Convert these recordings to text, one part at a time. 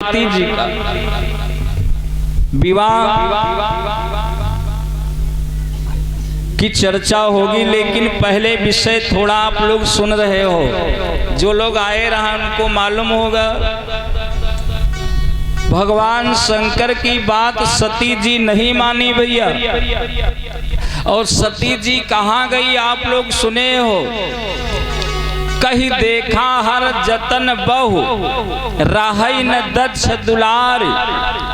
पार्वती जी का विवाह की चर्चा होगी, लेकिन पहले विषय थोड़ा आप लोग सुन रहे हो। जो लोग आए रहा उनको मालूम होगा भगवान शंकर की बात सती जी नहीं मानी भैया। और सती जी कहाँ गई आप लोग सुने हो। कहीं देखा हर जतन बहु राहई न दक्ष दुलार,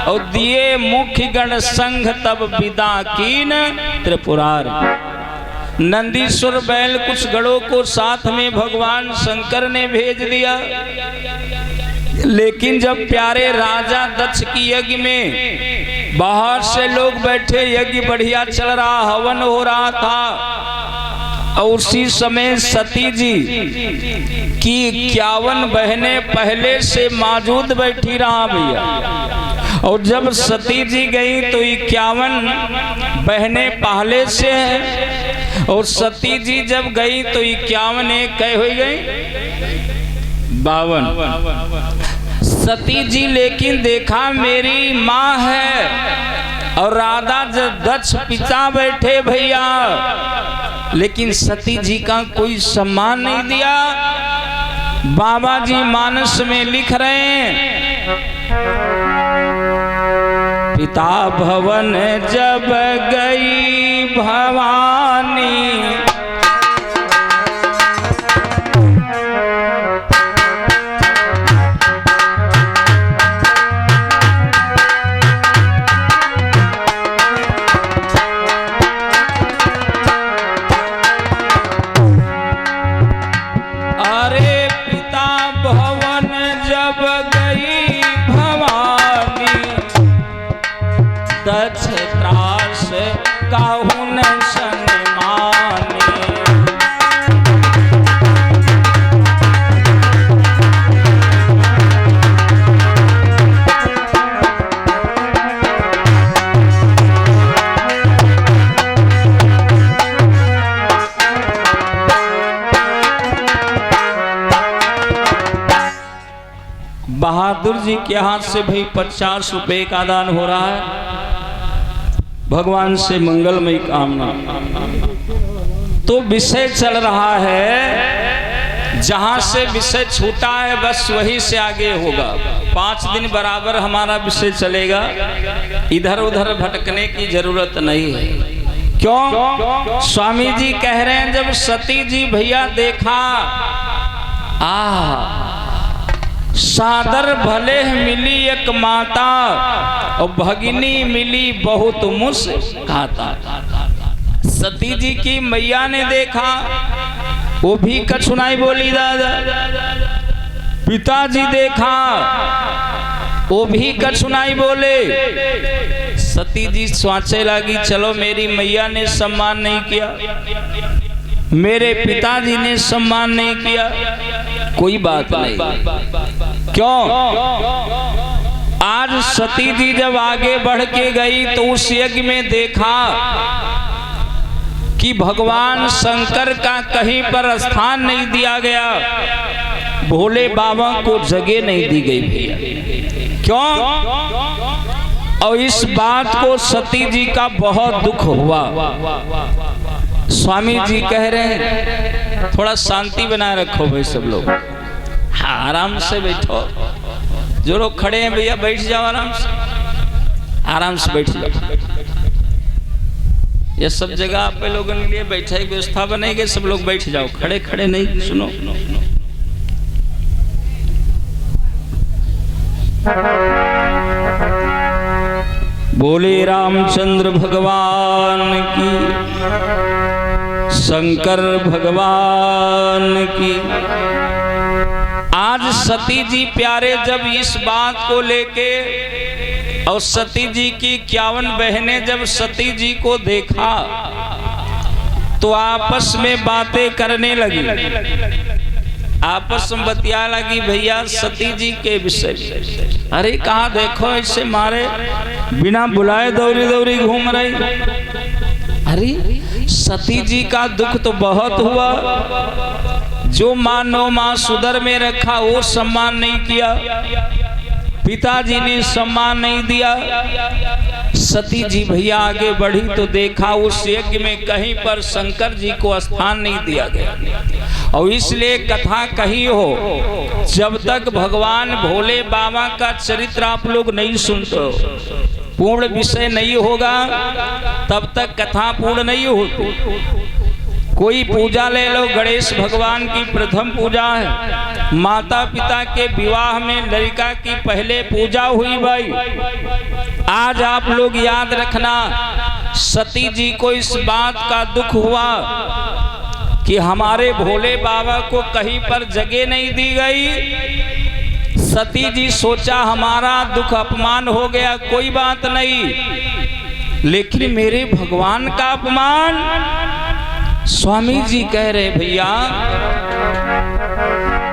और दिए मुख्य गण संघ तब विदा कीन त्रिपुरार। नंदीश्वर बैल कुछ गणों को साथ में भगवान शंकर ने भेज दिया, लेकिन जब प्यारे राजा दक्ष की यज्ञ में बहुत से लोग बैठे, यज्ञ बढ़िया चल रहा, हवन हो रहा था, और उसी समय सती जी की 51 बहनें पहले से मौजूद बैठी रहा भैया। और जब सती जी गई तो 51 बहनें पहले से हैं, और सती जी जब गई तो 51 एक कै हो गई 52। सती जी लेकिन देखा मेरी माँ है और राधा दक्ष पिता बैठे भैया, लेकिन सती जी का कोई सम्मान नहीं दिया। बाबा जी मानस में लिख रहे हैं, पिता भवन जब गई भवानी, दक्ष त्रास काहू न सन्माने। बहादुर जी के हाथ से भाई 50 रुपए का दान हो रहा है। भगवान से मंगलमय कामना। तो विषय चल रहा है, जहां से विषय छूटा है बस वहीं से आगे होगा। 5 दिन बराबर हमारा विषय चलेगा, इधर उधर भटकने की जरूरत नहीं है। क्यों? स्वामी जी कह रहे हैं जब सती जी भैया देखा, सादर भले मिली एक माता, और भगिनी मिली बहुत मुस्काता। सती जी की मैया ने देखा, वो भी कछुनाई बोली दादा। पिताजी देखा, वो भी कछुनाई बोले। सती जी सोचने लगी, चलो मेरी मैया ने सम्मान नहीं किया, मेरे पिताजी ने सम्मान नहीं किया, कोई बात नहीं। क्यों? आज सती जी जब आगे बढ़ के गई तो उस यज्ञ में देखा कि भगवान शंकर का कहीं पर स्थान नहीं दिया गया, भोले बाबा को जगह नहीं दी गई भैया। क्यों? और इस बात को सती जी का बहुत दुख हुआ। स्वामी जी कह रहे हैं थोड़ा शांति बनाए रखो भाई सब लोग, आराम से बैठो। जो लोग खड़े हैं भैया बैठ जाओ, आराम से बैठ जाओ। ये सब जगह आप लोगों के लिए बैठने की व्यवस्था बनेगी, सब लोग बैठ जाओ, खड़े खड़े नहीं। सुनो, बोले रामचंद्र भगवान की, शंकर भगवान की। आज सती जी प्यारे जब इस बात को लेके, और सती जी की 51 बहनें जब सती जी को देखा तो आपस में बातें करने लगी, आपस में बतिया लगी भैया सती जी के विषय। अरे कहाँ देखो ऐसे मारे बिना बुलाए दौड़ी दौड़ी घूम रही। अरे सती जी का दुख तो बहुत हुआ, जो मानो माँ सुदर में रखा वो सम्मान नहीं किया, पिताजी ने सम्मान नहीं दिया। सती जी भैया आगे बढ़ी तो देखा उस यज्ञ में कहीं पर शंकर जी को स्थान नहीं दिया गया। और इसलिए कथा कही हो, जब तक भगवान भोले बाबा का चरित्र आप लोग नहीं सुनते, पूर्ण विषय नहीं होगा, तब तक कथा पूर्ण नहीं होती। कोई पूजा ले लो, गणेश भगवान की प्रथम पूजा है। माता पिता के विवाह में लड़का की पहले पूजा हुई भाई। आज आप लोग याद रखना, सती जी को इस बात का दुख हुआ कि हमारे भोले बाबा को कहीं पर जगह नहीं दी गई। सती जी सोचा हमारा दुख अपमान हो गया, कोई बात नहीं, लेकिन मेरे भगवान का अपमान। स्वामी जी कह रहे भैया,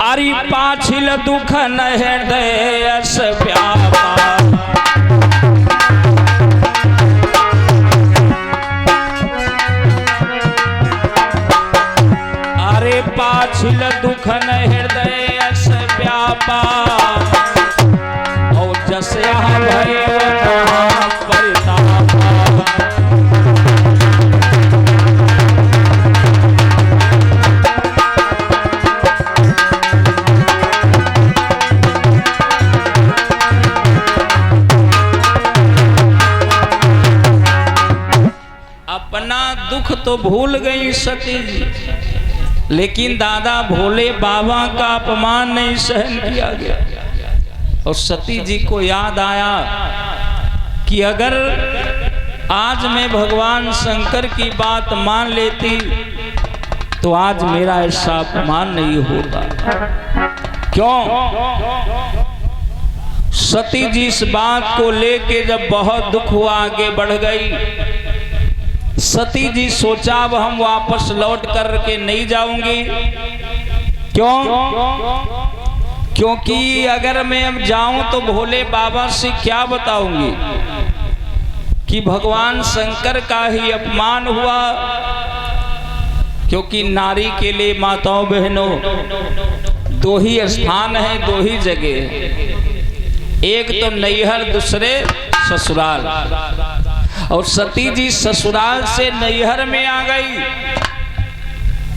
अरे पाछिल दुख न हृदय अस व्यापा, अरे पाछिल दुख न हृदय अस व्यापा, और जस भय दुख तो भूल गई सती जी, लेकिन दादा भोले बाबा का अपमान नहीं सहन किया गया। और सती जी को याद आया कि अगर आज मैं भगवान शंकर की बात मान लेती तो आज मेरा ऐसा अपमान नहीं होता। क्यों? सती जी इस बात को लेके जब बहुत दुख हुआ, आगे बढ़ गई। सती जी सोचा अब हम वापस लौट कर के नहीं जाऊंगी। क्यों? क्योंकि अगर मैं अब जाऊं तो भोले बाबा से क्या बताऊंगी कि भगवान शंकर का ही अपमान हुआ। क्योंकि नारी के लिए माताओं बहनों दो ही स्थान है, दो ही जगह है, एक तो नैहर, दूसरे ससुराल। और सती जी ससुराल से नैहर में आ गई।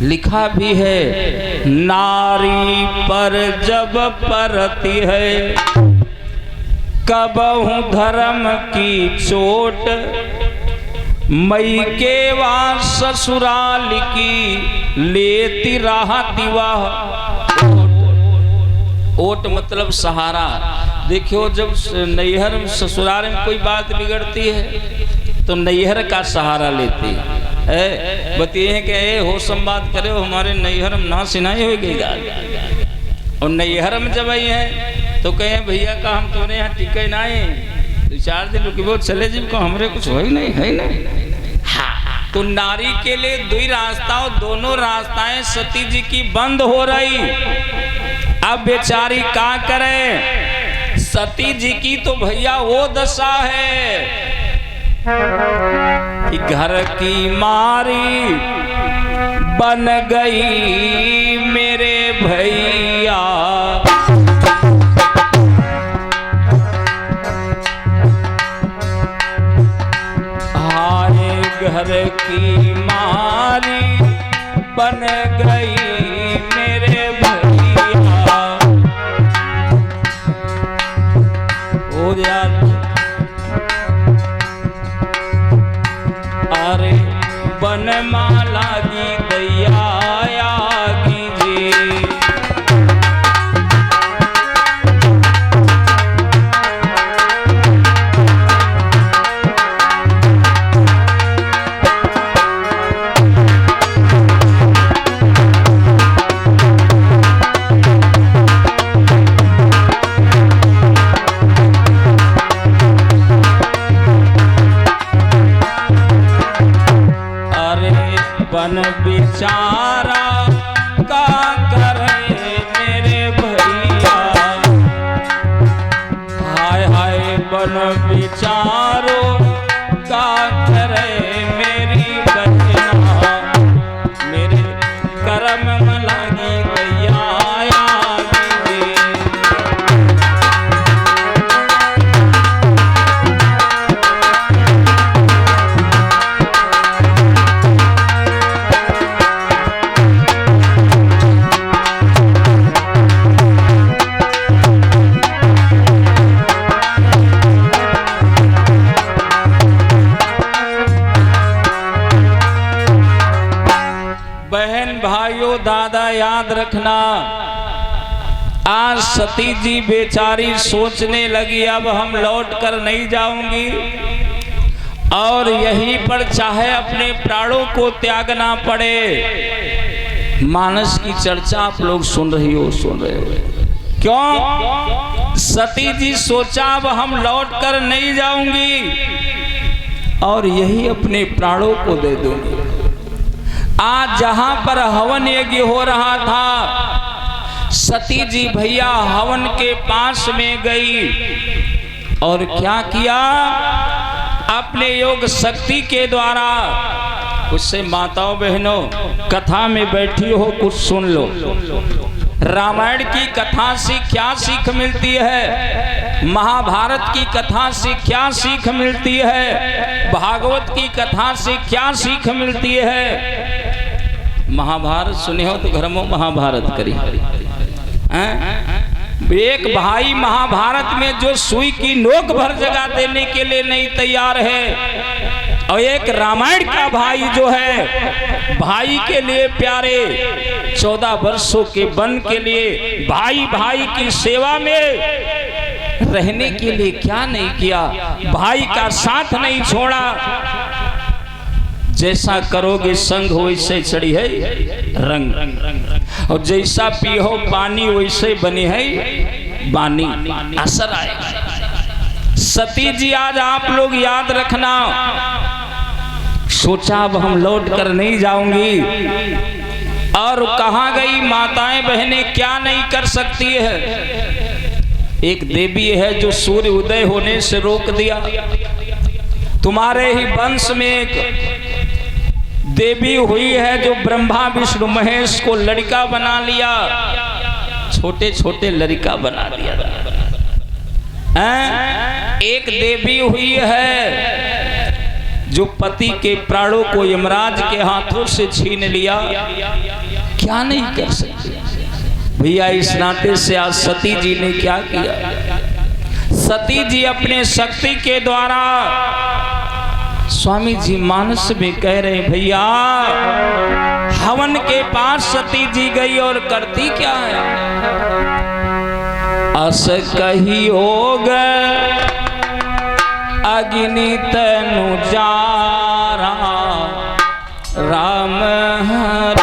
लिखा भी है, नारी पर जब परती है कबहू धर्म की चोट, मई के वार ससुराल की लेती राहती वाह। ओट मतलब सहारा। देखियो, जब नैहर ससुराल में कोई बात बिगड़ती है तो नैहर का सहारा लेती है। बतिए कि हो संवाद करे हो, हमारे नैहर में ना सिनाई हो गई। और नैहर में जब आई है तो कहे भैया का हम तुम्हारे यहाँ टिके ना है, 2-4 दिन रुकी वो चले जी को, हमरे कुछ हो ही नहीं है नहीं। हाँ, तो नारी के लिए दो ही रास्ता, और दोनों रास्ताएं सती जी की बंद हो रही। अब बेचारी क्या करे? सती जी की तो भैया वो दशा है कि घर की मारी बन गई मेरे भैया। हाय घर की मारी बन गई मेरे भैया। ओ यार, अरे बनमाला की दैया कीजिए। बन बिचारा का करे मेरे भैया। हाय हाय बन बिचारो का करे मेरी बहना। मेरे कर्म में लगी गैया। दादा याद रखना, आज सती जी बेचारी सोचने लगी अब हम लौट कर नहीं जाऊंगी और यहीं पर चाहे अपने प्राणों को त्यागना पड़े। मानस की चर्चा आप लोग सुन रहे हो। क्यों? सती जी सोचा अब हम लौट कर नहीं जाऊंगी और यही अपने प्राणों को दे दूंगी। आज जहां पर हवन यज्ञ हो रहा था, सती जी भैया हवन के पास में गई और क्या किया, अपने योग शक्ति के द्वारा। उससे माताओं बहनों कथा में बैठी हो कुछ सुन लो। रामायण की कथा से क्या सीख मिलती है, महाभारत की कथा से क्या सीख मिलती है, भागवत की कथा से क्या सीख मिलती है। महाभारत सुने हो तो घर में महाभारत करी। एक भाई महाभारत में जो सुई की नोक भर जगह देने के लिए नहीं तैयार है, और एक रामायण का भाई जो है भाई के लिए प्यारे 14 वर्षों के वन के लिए भाई भाई की सेवा में रहने के लिए क्या नहीं किया, भाई का साथ नहीं छोड़ा। जैसा करोगे संग वैसे चढ़ी है रंग, और जैसा पियो पानी वैसे बनी है बानी, असर आएगा। सती जी आज आप लोग याद रखना, सोचा अब हम लौट कर नहीं जाऊंगी और कहां गई माताएं बहनें क्या नहीं कर सकती है। एक देवी है जो सूर्य उदय होने से रोक दिया। तुम्हारे ही वंश में एक देवी हुई है जो ब्रह्मा विष्णु महेश को लड़का बना लिया, छोटे छोटे लड़का बना दिया। एक देवी हुई है जो पति के प्राणों को यमराज के हाथों से छीन लिया, क्या नहीं कर सकती भैया। इस नाते से आज सती जी ने क्या किया, सती जी अपने शक्ति के द्वारा, स्वामी जी मानस में कह रहे भैया, हवन के पास सती जी गई और करती क्या है, अस कही होग अग्नि तनु जारा राम हरे।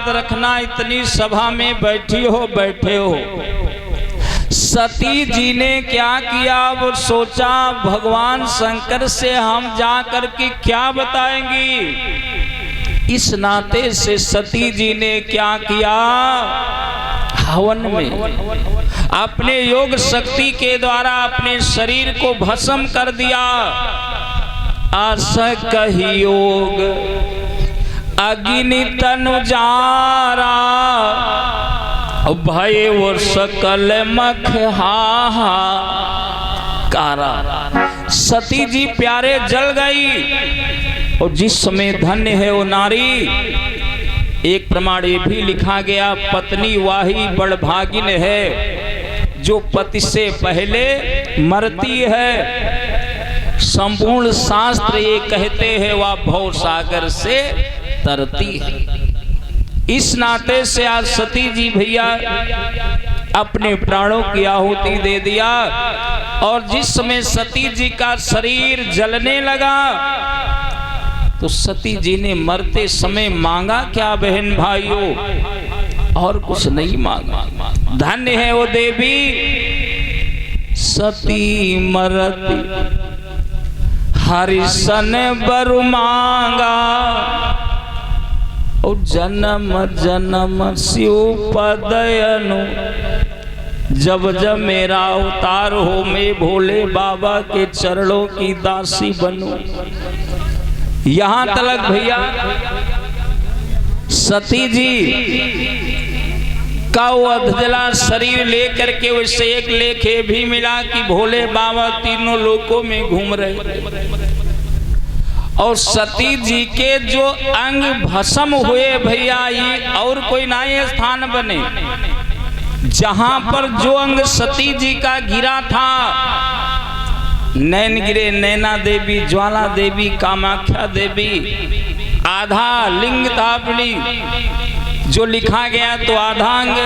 रखना, इतनी सभा में बैठे हो सती जी ने क्या किया, वो सोचा भगवान शंकर से हम जा करके क्या बताएंगी। इस नाते से सती जी ने क्या किया, हवन में अपने योग शक्ति के द्वारा अपने शरीर को भस्म कर दिया। आस कही योग अग्नि तनु जारा, भय वो सकल मख हाहाकारा। सती जी प्यारे जल गई। और जिस समय धन्य है वो नारी, एक प्रमाण ये भी लिखा गया, पत्नी वाही बड़भागिन है जो पति से पहले मरती है। संपूर्ण शास्त्र ये कहते हैं वह भव सागर से तरती है। इस नाते से आज सती जी भैया अपने प्राणों की आहुति दे दिया। और जिस समय सती जी का शरीर जलने लगा तो सती जी ने मरते समय मांगा क्या बहन भाइयों, और कुछ नहीं मांगा। धन्य है वो देवी, सती मरती हरिशन बर मांगा। और जन्म जन्म शिव पदयनु, जब जब मेरा अवतार हो मैं भोले बाबा के चरणों की दासी बनूं। यहां तलक भैया सती जी का वो अधजला शरीर लेकर के उससे एक लेखे भी मिला कि भोले बाबा तीनों लोकों में घूम रहे। और सती जी के जो अंग भस्म हुए भैया, ये और कोई नए स्थान बने। जहां पर जो अंग सती जी का गिरा था, नैन गिरे नैना देवी, ज्वाला देवी, कामाख्या देवी, आधा लिंग था अपनी जो लिखा गया, तो आधा अंग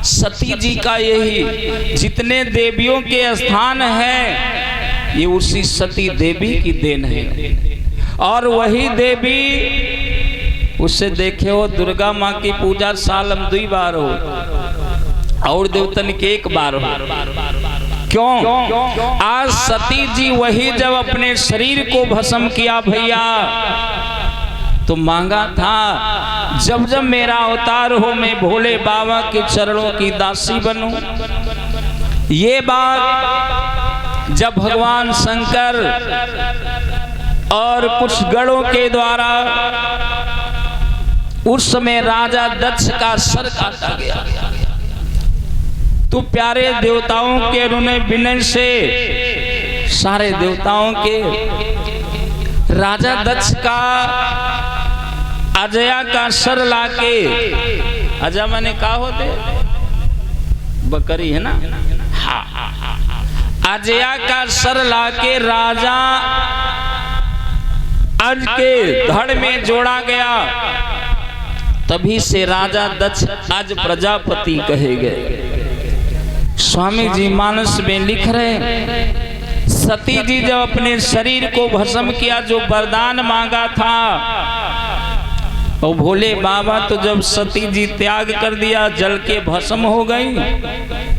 सती जी का यही। जितने देवियों के स्थान है ये उसी सती देवी की देन है। और वही देवी, उससे देखे हो दुर्गा माँ की पूजा साल में 2 बार हो और देवतन के 1 बार हो। क्यों? आज सती जी वही जब अपने शरीर को भस्म किया भैया, तो मांगा था जब जब मेरा अवतार हो मैं भोले बाबा के चरणों की दासी बनूं। ये बात जब भगवान शंकर और कुछ गणों के द्वारा उस समय राजा दक्ष का सर काटा गया, तो प्यारे देवताओं के उन्होंने विनय से सारे देवताओं के राजा दक्ष का अजया का सर लाके, अजय मैंने कहा होते बकरी है ना, अजया का सर लाके राजा अज के धड़ में जोड़ा गया। तभी से राजा दक्ष अज प्रजापति कहे गए। स्वामी जी मानस में लिख रहे, सती जी जब अपने शरीर को भस्म किया, जो वरदान मांगा था, और भोले बाबा तो जब सती जी त्याग कर दिया, जल के भस्म हो गई,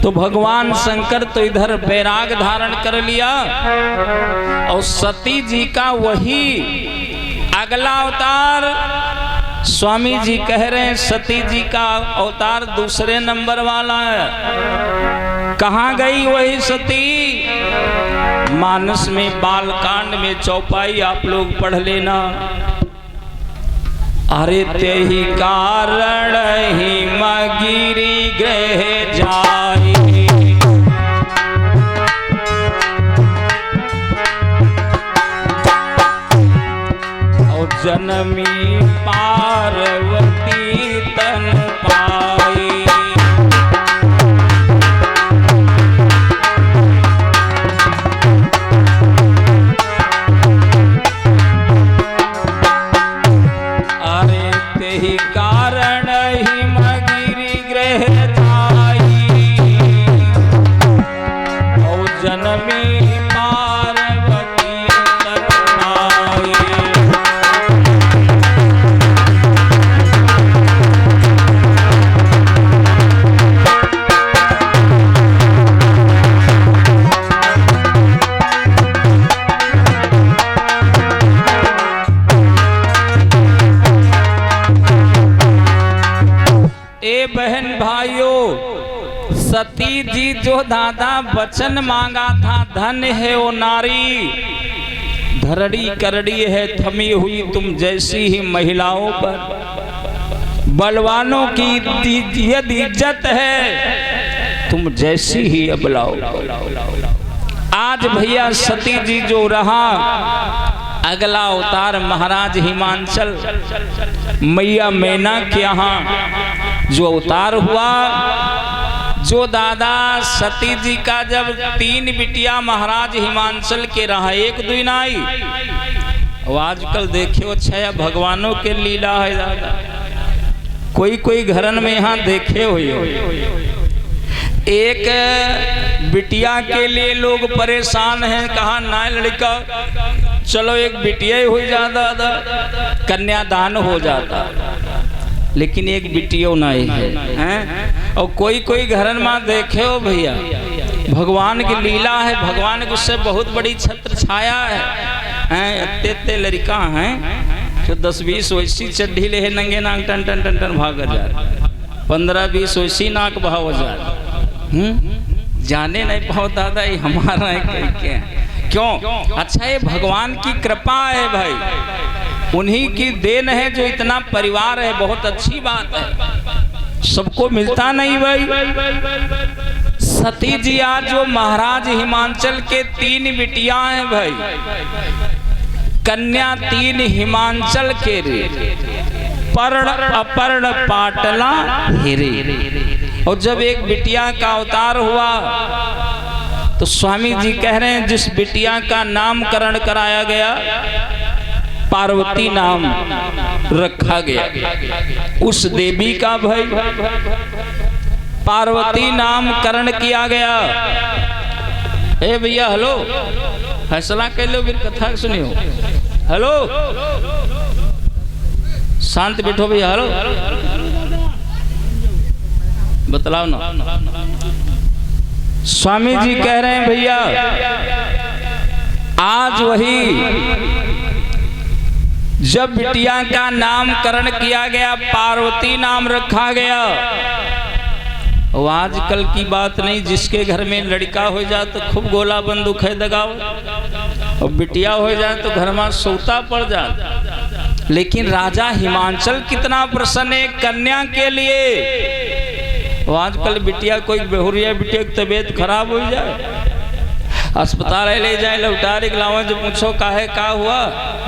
तो भगवान शंकर तो इधर बैराग धारण कर लिया। और सती जी का वही अगला अवतार, स्वामी जी कह रहे हैं सती जी का अवतार दूसरे नंबर वाला है। कहाँ गई वही सती? मानस में बालकांड में चौपाई आप लोग पढ़ लेना। अरे तेहि कारण ही मगिरी ग्रह जाई, और जनमी पार्वती तन पाई। अरे तेहि कारण ही मगिरी ग्रह जाई, और जनमी पार्वती तन पाई। बहन भाइयों, सती जी जो दादा वचन मांगा था, धन है वो नारी, धरड़ी करड़ी है थमी हुई तुम जैसी ही महिलाओं पर, बलवानों की यदि इज्जत है तुम जैसी ही अबलाओं। आज भैया सती जी जो रहा, अगला अवतार महाराज हिमांचल मैया मैना के यहाँ जो अवतार हुआ, जो दादा सती जी का जब 3 बिटिया महाराज हिमांचल के रहा, एक दुई नाई। अब आजकल देखियो छया भगवानों के लीला है दादा, कोई कोई घरन में यहाँ देखे हुए एक बिटिया के लिए लोग परेशान हैं, कहा ना लड़का चलो एक बिटिया ही हो जाता, कन्यादान हो जाता, लेकिन एक बिटिया नहीं है। और कोई कोई घरन में देखे हो भैया, भगवान की लीला है, भगवान के उससे बहुत बड़ी छत्र छाया है। इतने लड़का हैं जो 10-20 वैसी चड्ढी ले नंगे नाक टन टन टन टन भाग जा, 15-20 वैसी नाक बहाव जा, जाने नहीं पाओ दादा ये हमारा है क्या, क्यों? अच्छा ये भगवान की कृपा है भाई, उन्हीं की देन है जो इतना परिवार है, बहुत अच्छी बात है, सबको मिलता नहीं भाई। सती जी आज जो महाराज हिमांचल के 3 बिटिया हैं भाई, कन्या 3 हिमांचल के रे, पर्ण अपर्ण पाटला हिरे। और जब एक बिटिया का अवतार हुआ तो स्वामी जी कह रहे हैं जिस बिटिया का नामकरण कराया गया, पार्वती नाम रखा गया, उस देवी का भाई पार्वती नामकरण किया गया। ए भैया हेलो, फैसला कर लो, फिर कथा सुनियो। हेलो शांत बैठो भैया, हेलो बतलाओ ना। स्वामी जी कह रहे हैं भैया आज वही जब बिटिया का नामकरण किया गया, पार्वती नाम रखा गया। वो आजकल की बात नहीं, जिसके घर में लड़का हो जाए तो खूब गोला बंदूक है दगाओ, और बिटिया हो जाए तो घर में सोता पड़ जाए। लेकिन राजा हिमांचल कितना प्रसन्न है कन्या के लिए। वो आजकल बिटिया कोई बेहुरिया बिटिया की तबीयत खराब हो जाए, अस्पताल ले जाए, लौटारे लाओ, जो पूछो काहे का हुआ,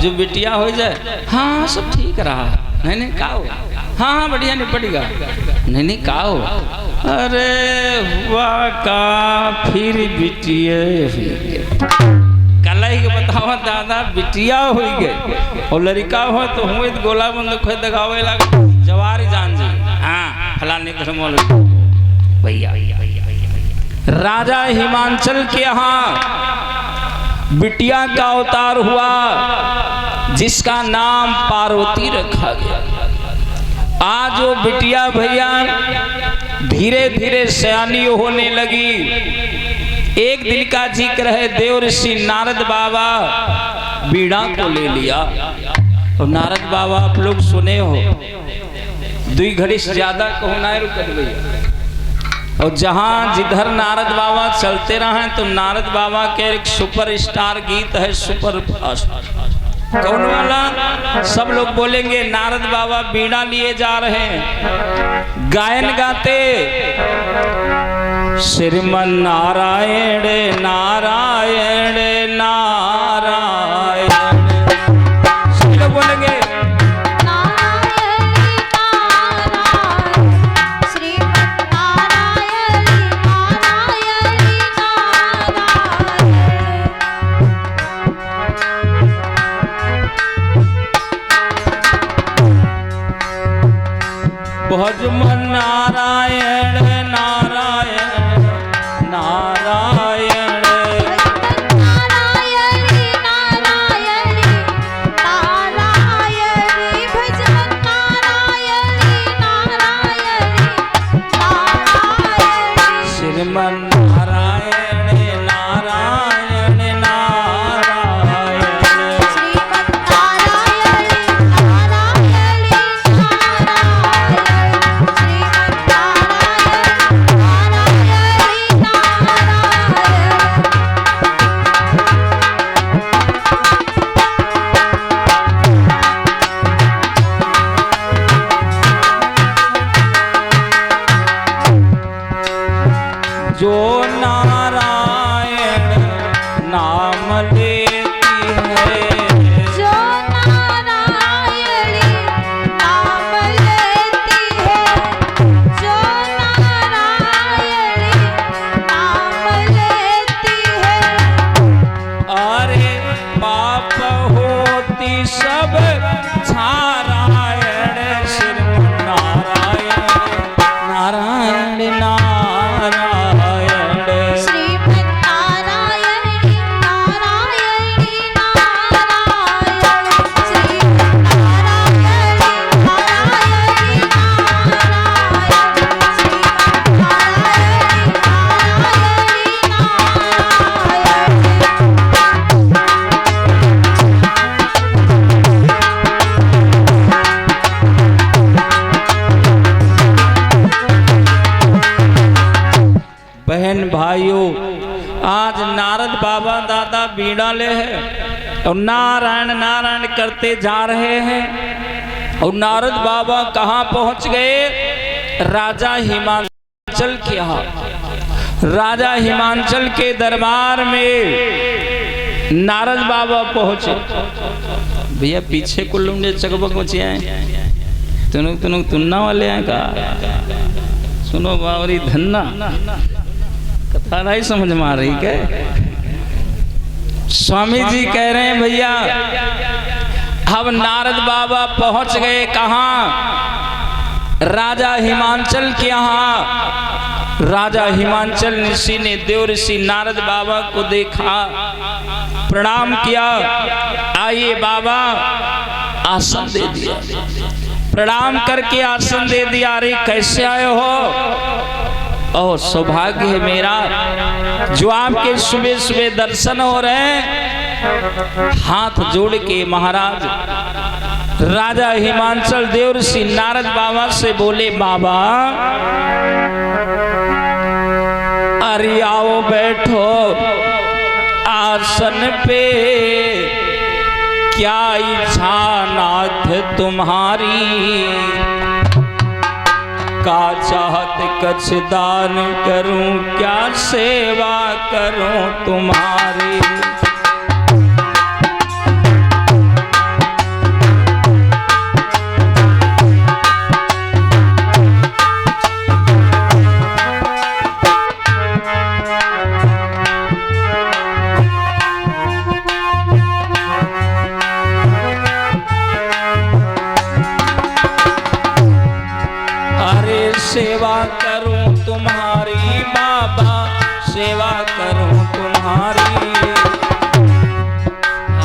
जो बिटिया हो जाए, हाँ सब ठीक रहा, नहीं का हुआ, हाँ बढ़िया निपटेगा, नहीं का हुआ, अरे हुआ का फिर बिटिया कल ही बताओ दादा, बिटिया हो गए और लड़का हो तो हुए गोला बंद खोद दगावे लगा, जवारी जान जी, हाँ फलाने घर मोल भैया। राजा हिमांचल के यहाँ बिटिया का अवतार हुआ जिसका नाम पार्वती रखा गया। आज वो बिटिया भैया धीरे धीरे सयानी होने लगी। एक दिन का जिक्र है, देव ऋषि नारद बाबा बीड़ा को ले लिया। और नारद बाबा आप लोग सुने हो, 2 घड़ी से ज्यादा कहो ना रुकत भैया। और जहां जिधर नारद बाबा चलते रहे तो नारद बाबा के एक सुपरस्टार गीत है, सुपर फास्ट, कौन वाला? सब लोग बोलेंगे नारद बाबा बीड़ा लिए जा रहे हैं, गायन गाते श्रीमन नारायण नारायण नारायण, सब लोग बोलेंगे भजमन नारायण नारायण नारायण। जो नारायण नाम लेती है, जो नारायणी नाम लेती है, जो नारायणी नाम लेती है। अरे पाप होती सब नारायण श्री नारायण नारायण नारायण श्रीमन नारायणी नारायणी नारायण, श्रीमन नारायणी नारायणी नारायण, श्रीमन नारायणी बहन भाइयों, आज नारद बाबा दादा बीड़ा ले है और नारायण नारायण करते जा रहे हैं। और नारद बाबा कहाँ पहुंच गए? राजा हिमांचल के यहाँ। राजा हिमांचल के दरबार में नारद बाबा पहुंचे। भैया पीछे कुल्लुंडे चकबक मचे हैं, तुनुक तुन्ना वाले हैं का? सुनो बावरी धन्ना, कथा नहीं समझ में आ रही क्या? स्वामी जी कह रहे हैं भैया अब नारद बाबा पहुंच गए कहाँ? राजा हिमांचल के यहाँ। राजा हिमांचल ऋषि ने देव ऋषि नारद बाबा को देखा, प्रणाम किया। आइए बाबा, आसन दे दिया। प्रणाम करके आसन दे दिया। अरे कैसे आए हो? और सौभाग्य है मेरा जो आपके सुबह सुबह दर्शन हो रहे हैं। हाथ जोड़ के महाराज राजा हिमांचल देव ऋषि नारद बाबा से बोले, बाबा अरे आओ बैठो आसन पे, क्या इच्छा नाथ तुम्हारी, का चाहत कछ दान करूं, क्या सेवा करूं तुम्हारी। सेवा करूं तुम्हारी बाबा, सेवा करूं तुम्हारी,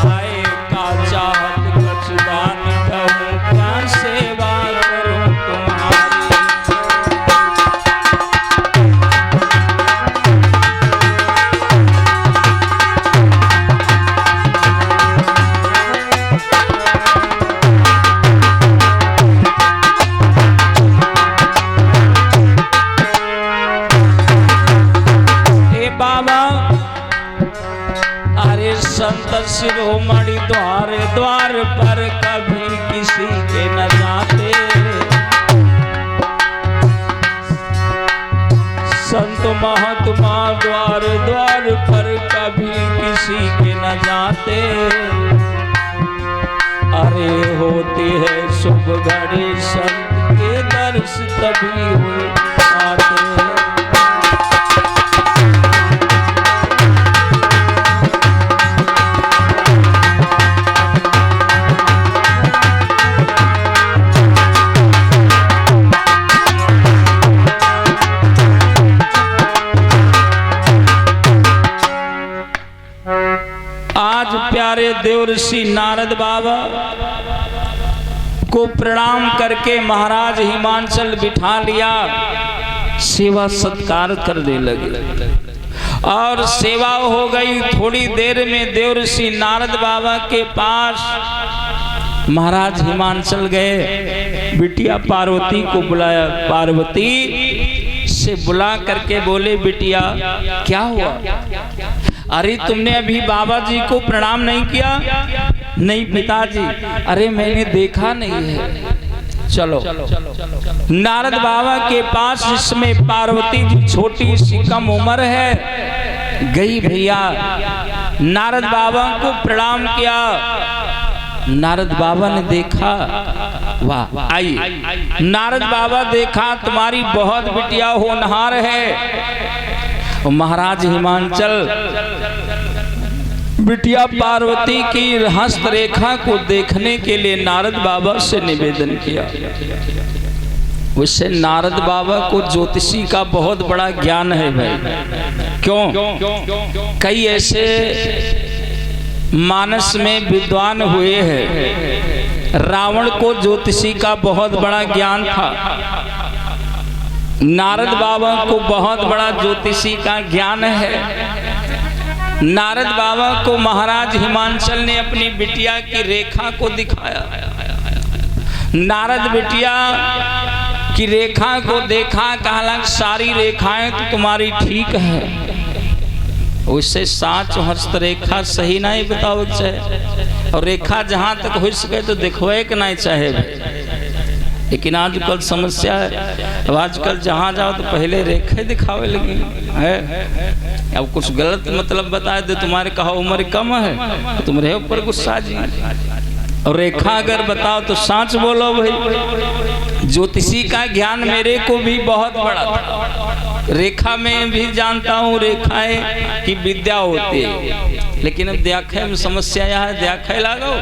आए का चाहत कछ दान कहूं, क्या सेवा करूं तुम्हारी। संत शिरोमणि द्वार द्वार पर कभी किसी के न जाते, संत महात्मा द्वार द्वार पर कभी किसी के न जाते। अरे होती है शुभ घड़ी संत के दर्श तभी हुए आते। प्यारे देव ऋषि नारद बाबा को प्रणाम करके महाराज हिमांचल बिठा लिया, सेवा सत्कार करने लगे और सेवा हो गई। थोड़ी देर में देव ऋषि नारद बाबा के पास महाराज हिमांचल गए, बिटिया पार्वती को बुलाया। पार्वती से बुला करके बोले, बिटिया क्या हुआ? अरे तुमने अभी बाबा जी को प्रणाम नहीं किया? नहीं पिताजी, अरे मैंने देखा नहीं है। चलो नारद बाबा के पास, जिसमें पार्वती जी छोटी सी कम उम्र है, गई भैया। नारद बाबा को प्रणाम किया। नारद बाबा ने देखा, वाह, आई। नारद बाबा देखा तुम्हारी बहुत बिटिया होनहार है। और महाराज हिमांचल बिटिया पार्वती की हस्तरेखा को देखने के लिए नारद बाबा से निवेदन किया। उससे नारद बाबा को ज्योतिषी का बहुत बड़ा ज्ञान है भाई। क्यों? कई ऐसे मानस में विद्वान हुए हैं। रावण को ज्योतिषी का बहुत बड़ा ज्ञान था। नारद बाबा को बहुत बड़ा ज्योतिषी का ज्ञान है। नारद बाबा को महाराज हिमांचल ने अपनी बिटिया की रेखा को दिखाया। नारद बिटिया की रेखा को देखा, कहा सारी रेखाएं तो तुम्हारी ठीक है। उससे साच हस्तरेखा सही नहीं बताओ चाहे, और रेखा जहाँ तक हो सके तो दिखवाए के नहीं चाहे। लेकिन आजकल समस्या है, अब आजकल जहाँ जाओ तो पहले रेखे दिखावे लगे है। अब कुछ गलत मतलब बताए दे, तुम्हारे कहा उम्र कम है, तुम्हारे ऊपर गुस्सा जी। और रेखा अगर बताओ तो साच बोलो भाई। ज्योतिषी का ज्ञान मेरे को भी बहुत बड़ा था। रेखा में भी जानता हूँ रेखाएं की विद्या होती है, लेकिन अब देखे में समस्या यह है, देखे लागो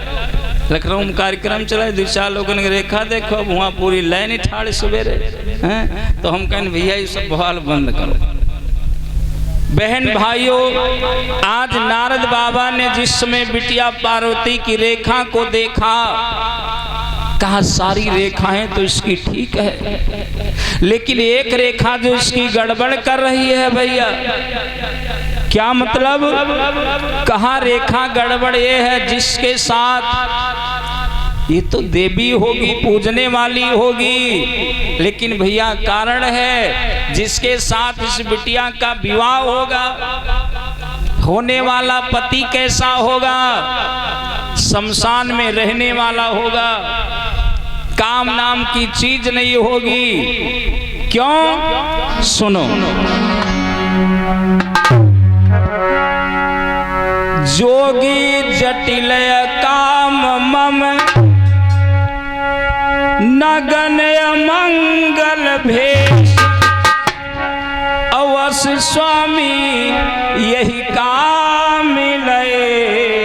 लखनऊ में कार्यक्रम चला, 2-4 लोगों ने रेखा देखो, वहाँ पूरी लाइन ठाड़ सवेरे हैं। तो हम कहें भैया ये सब बवाल बंद करो। बहन भाइयों, आज नारद बाबा ने जिस समय बिटिया पार्वती की रेखा को देखा, कहा सारी रेखाएं तो इसकी ठीक है, लेकिन एक रेखा जो इसकी गड़बड़ कर रही है भैया। क्या मतलब? कहा रेखा गड़बड़ ये है जिसके साथ, ये तो देवी होगी, पूजने वाली होगी, लेकिन भैया कारण है जिसके साथ इस बिटिया का विवाह होगा, होने वाला पति कैसा होगा? शमशान में रहने वाला होगा, काम नाम की चीज नहीं होगी। क्यों? सुनो, जोगी जटिल काम मम नगन मंगल भेष, अवश्य स्वामी यही काम मिले,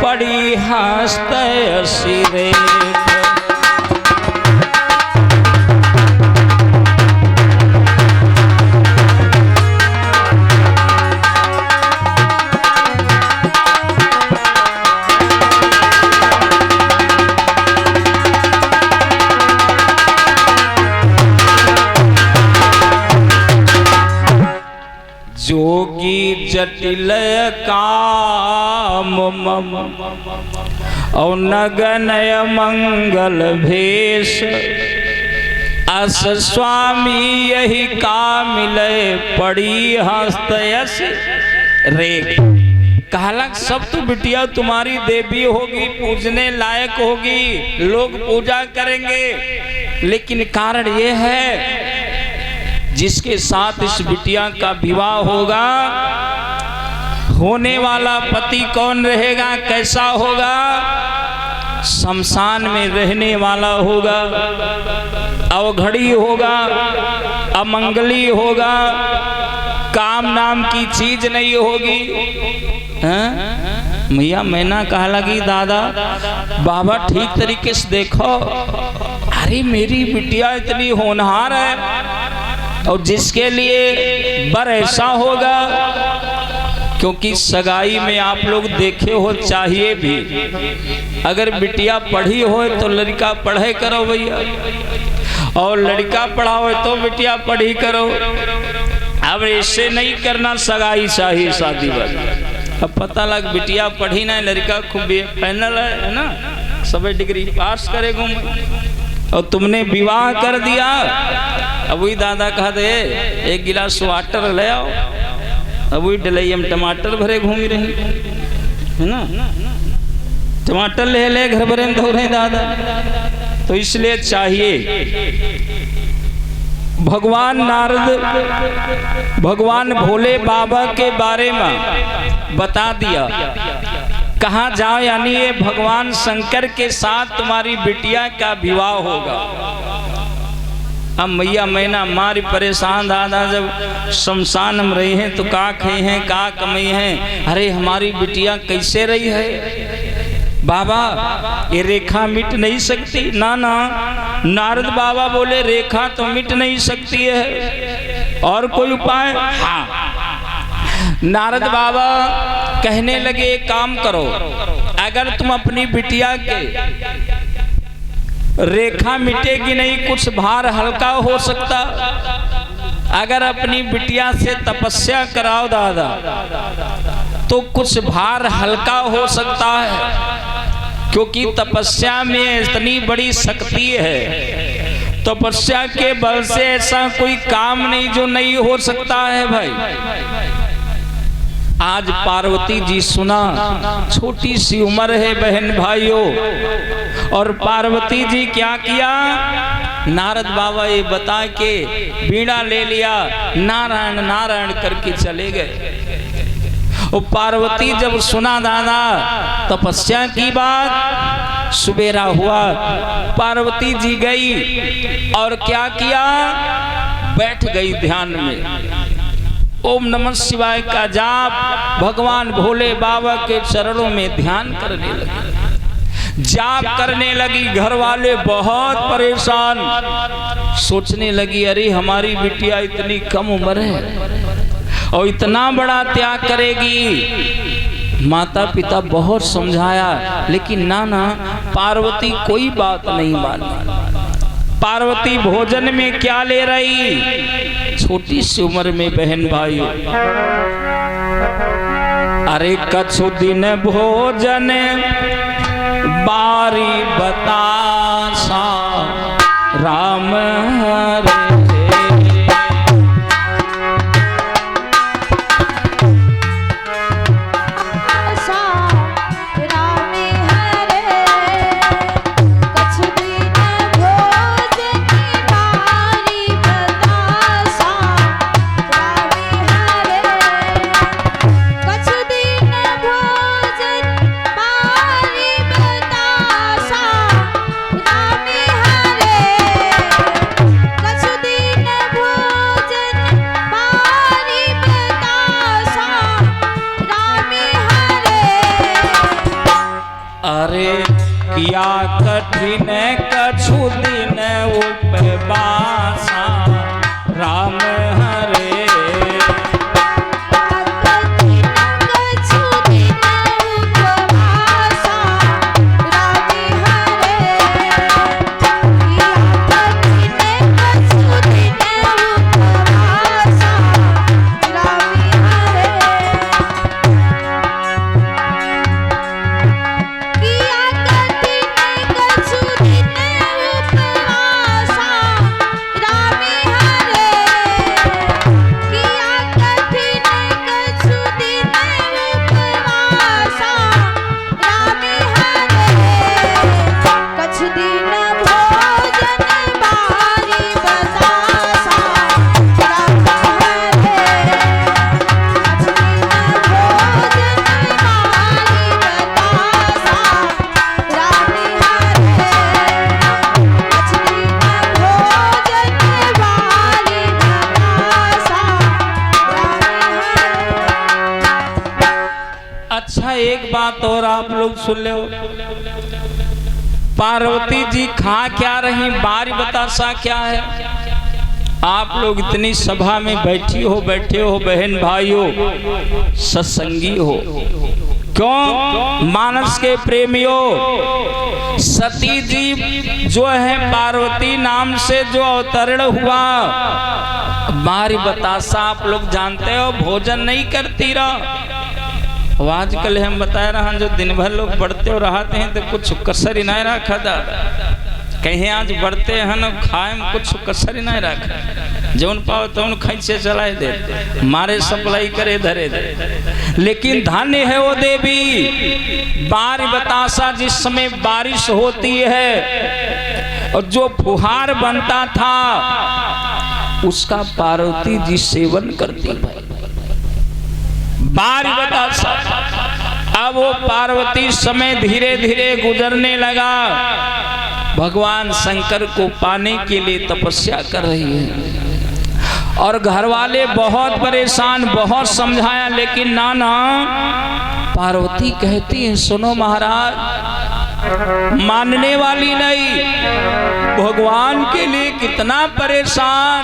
पड़ी हस्त सिरे। जोगी जटिल काम मम और नगनय मंगल भेष, अस स्वामी यही काम मिले, पड़ी हस्तयस रे। कहला सब तो बिटिया तुम्हारी देवी होगी, पूजने लायक होगी, लोग पूजा करेंगे, लेकिन कारण ये है जिसके साथ इस बिटिया का विवाह होगा, होने वाला पति कौन रहेगा, कैसा होगा? शमशान में रहने वाला होगा, अवघड़ी होगा, अमंगली होगा, काम नाम की चीज नहीं होगी। मैया मैना कहा लगी, दादा बाबा ठीक तरीके से देखो, अरे मेरी बिटिया इतनी होनहार है, और जिसके लिए बर ऐसा होगा, क्योंकि सगाई में आप लोग देखे हो, चाहिए भी अगर बिटिया पढ़ी हो तो लड़का पढ़े करो भैया, और लड़का पढ़ा हो तो बिटिया पढ़ी करो। अब ऐसे नहीं करना, सगाई चाहिए शादी वाली। अब पता लग बिटिया पढ़ी ना, लड़का खूब फाइनल है ना, सब डिग्री पास करेगा, और तुमने विवाह कर दिया। अब वही दादा कहा दे 1 गिलास वाटर ले आओ, अब वही डलैया में टमाटर भरे घूमी रही है ना, टमाटर ले घर भरे में धो रहे दादा। तो इसलिए चाहिए भगवान नारद भगवान भोले बाबा के बारे में बता दिया, कहाँ जाओ, यानी ये भगवान शंकर के साथ तुम्हारी बिटिया का विवाह होगा। अब मैया मैना मारी परेशान, दादा जब शमशान में रही हैं तो का खाई हैं का कमाई हैं, अरे हमारी बिटिया कैसे रही है बाबा, ये रेखा मिट नहीं सकती। ना ना, नारद बाबा बोले रेखा तो मिट नहीं सकती है, और कोई उपाय? हाँ। नारद बाबा कहने लगे एक काम करो, अगर तुम अपनी बिटिया के रेखा मिटेगी नहीं, कुछ भार हल्का हो सकता, अगर अपनी बिटिया से तपस्या कराओ दादा तो कुछ भार हल्का हो सकता है, क्योंकि तपस्या में इतनी बड़ी शक्ति है, तपस्या के बल से ऐसा कोई काम नहीं जो नहीं हो सकता है भाई। आज पार्वती जी सुना, छोटी सी उम्र है बहन भाइयों, और पार्वती जी क्या किया, नारद बाबा ये बता के बीड़ा ले लिया, नारायण नारायण करके चले गए। और पार्वती जब सुना दादा तपस्या की बात, सुबेरा हुआ, पार्वती जी गई और क्या किया, बैठ गई ध्यान में, ओम नमः शिवाय का जाप भगवान भोले बाबा के चरणों में ध्यान करने लगी, जाप करने लगी। घर वाले बहुत परेशान, सोचने लगी अरे हमारी बिटिया इतनी कम उम्र है और इतना बड़ा त्याग करेगी। माता पिता बहुत समझाया, लेकिन नाना पार्वती कोई बात नहीं मानी। पार्वती भोजन में क्या ले रही, छोटी सी उम्र में बहन भाइयों, अरे कछु दिन भोजन बारी बतासा राम हरे। किया कठिन कछु दिन उपवासा राम हरे। एक बात और आप लोग सुन लो, पार्वती जी खा क्या रही, बारी बतासा क्या है। आप लोग इतनी सभा में बैठे हो बहन भाइयों, सत्संगी हो, क्यों मानस के प्रेमियों, सती जी जो है पार्वती नाम से जो अवतरण हुआ, बारी बतासा आप लोग जानते हो, भोजन नहीं करती रहा। आजकल हम बता रहे हैं जो दिन भर लोग बढ़ते और रहते हैं तो कुछ कसर ही नहीं रखा दादा, कहीं आज बढ़ते हैं ना खाए में कुछ कसर ही नहीं रखा, जौन पाओ तो खैचे चलाए दे, मारे सप्लाई करे धरे दे। लेकिन धन्य है वो देवी, बारी बतासा जिस समय बारिश होती है और जो फुहार बनता था उसका पार्वती जी सेवन करती भाई। बार बता साहब, अब वो पार्वती समय धीरे धीरे गुजरने लगा। भगवान शंकर को पाने के लिए तपस्या कर रही है और घर वाले बहुत परेशान, बहुत समझाया, लेकिन ना पार्वती कहती है सुनो महाराज, मानने वाली नहीं, भगवान के लिए कितना परेशान,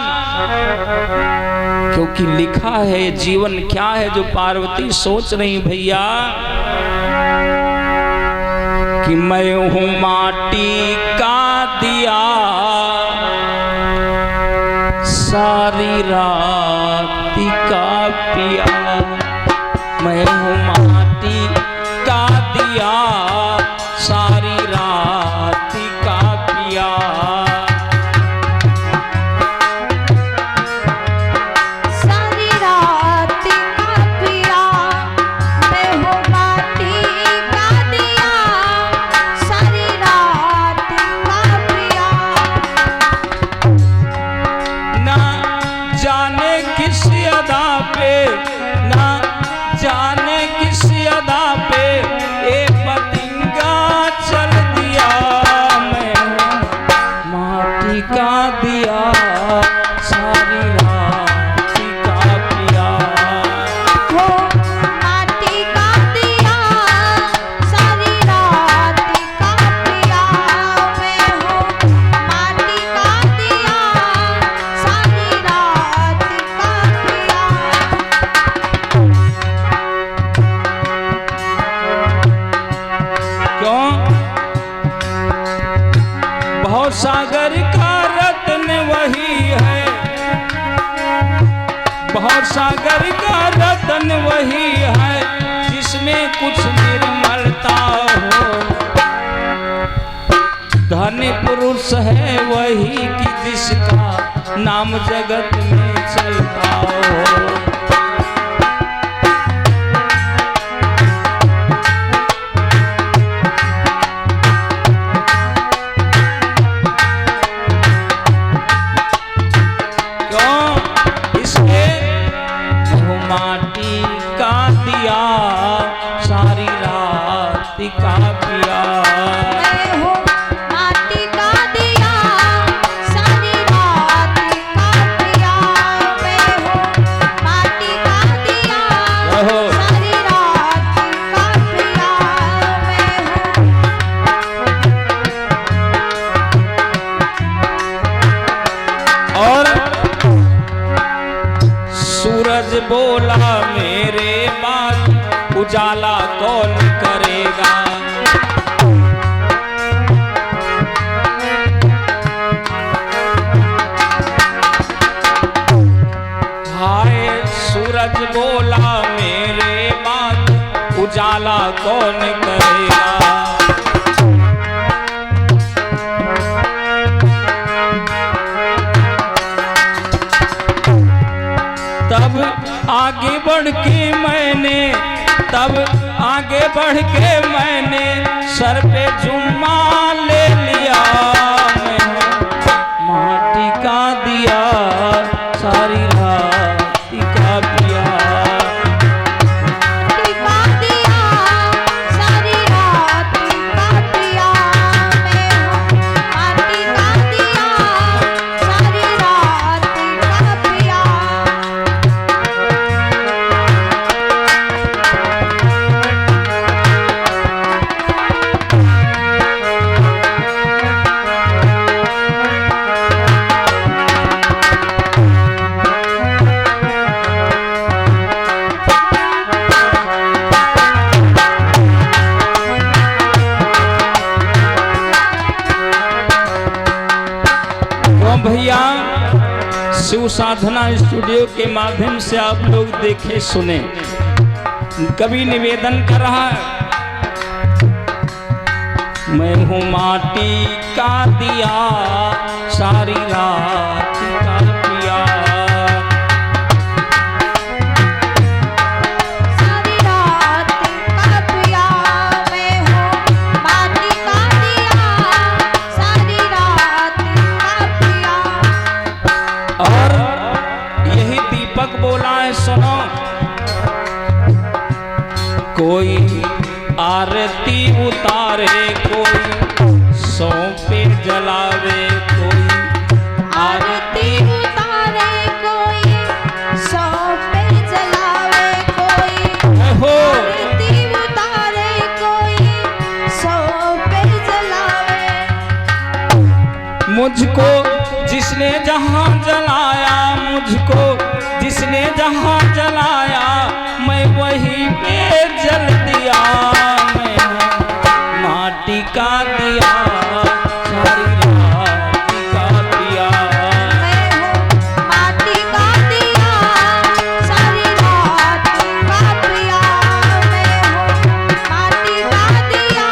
क्योंकि लिखा है जीवन क्या है। जो पार्वती सोच रही भैया कि मैं हूं माटी का दिया, सारी रात का पिया, मैं हूं माटी का दिया, सारी रात का पिया। सारी रात का पिया, मैं हूँ माटी का दिया, सारी रात का पिया। ना जाने किस अदा पे, ना जाने किस अदा पे ए पतंगा चल दिया, मैं हूँ माटी का दिया, सारी रात का पिया। हो माटी का दिया, सारी रात का पिया, मैं हूँ माटी का दिया, सारी रात का पिया। क्यों? बहुत सागर का रत्न वही है, बहुत सागर का रत्न वही है, जिसमें कुछ निर्मलता हो। धन्य पुरुष है वही कि जिसका नाम जगत में चलता हो। माटी का दिया, सारी रात का पिया। मैं हूँ माटी का दिया, सारी रात का पिया, मैं हूँ माटी का दिया, सारी रात का पिया, मैं हूँ। और सूरज बोला मेरे बाद उजाला कौन करेगा, हाय सूरज बोला मेरे बाद उजाला कौन करेगा। तब आगे बढ़ के मैंने, तब आगे बढ़ के मैंने सर पे जुम्मा ले लिया, मैं माटी का दिया, सारी रात का पिया। माटी का दिया, सारी रात का पिया, मैं हूँ माटी का दिया, सारी रात का पिया। भैया शिव साधना स्टूडियो के माध्यम से आप लोग देखे सुने, कवि निवेदन कर रहा है, मैं हूँ माटी का दिया, सारी रात का पिया। सारी रात का पिया, मैं हूँ माटी का दिया, सारी रात का पिया। और दीपक बोला है, सुनो। कोई आरती उतारे, कोई सौंपे जलावे, कोई आरती उतारे, कोई सौंपे जलावे, कोई हो आरती उतारे, कोई सौंपे जलावे। मुझको जिसने जहां जलाया, मुझको जिसने जहां जलाया, मैं वहीं पे जल दिया। मैं माटी का दिया, सारी रात का दिया। मैं हूँ माटी का दिया, सारी रात का पिया। मैं हूँ माटी का दिया,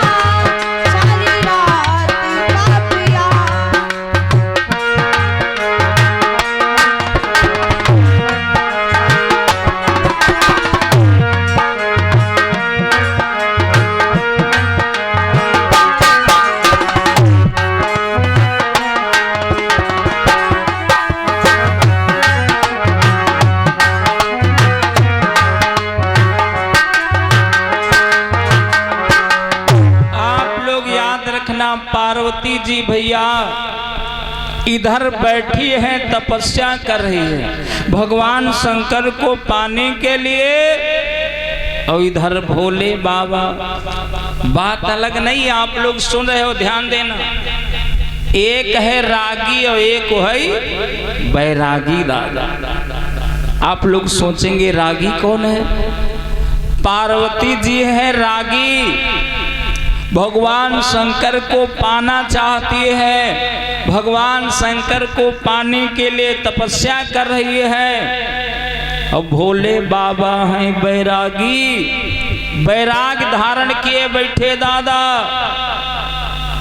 सारी रात का पिया। पार्वती जी भैया इधर बैठी हैं, तपस्या कर रही है भगवान शंकर को पाने के लिए, और इधर भोले बाबा। बात अलग नहीं, आप लोग सुन रहे हो, ध्यान देना। एक है रागी और एक है बैरागी दादा। आप लोग सोचेंगे रागी कौन है? पार्वती जी है रागी, भगवान शंकर को पाना चाहती है, भगवान शंकर को पाने के लिए तपस्या कर रही है। और भोले बाबा हैं बैरागी, बैराग धारण किए बैठे दादा।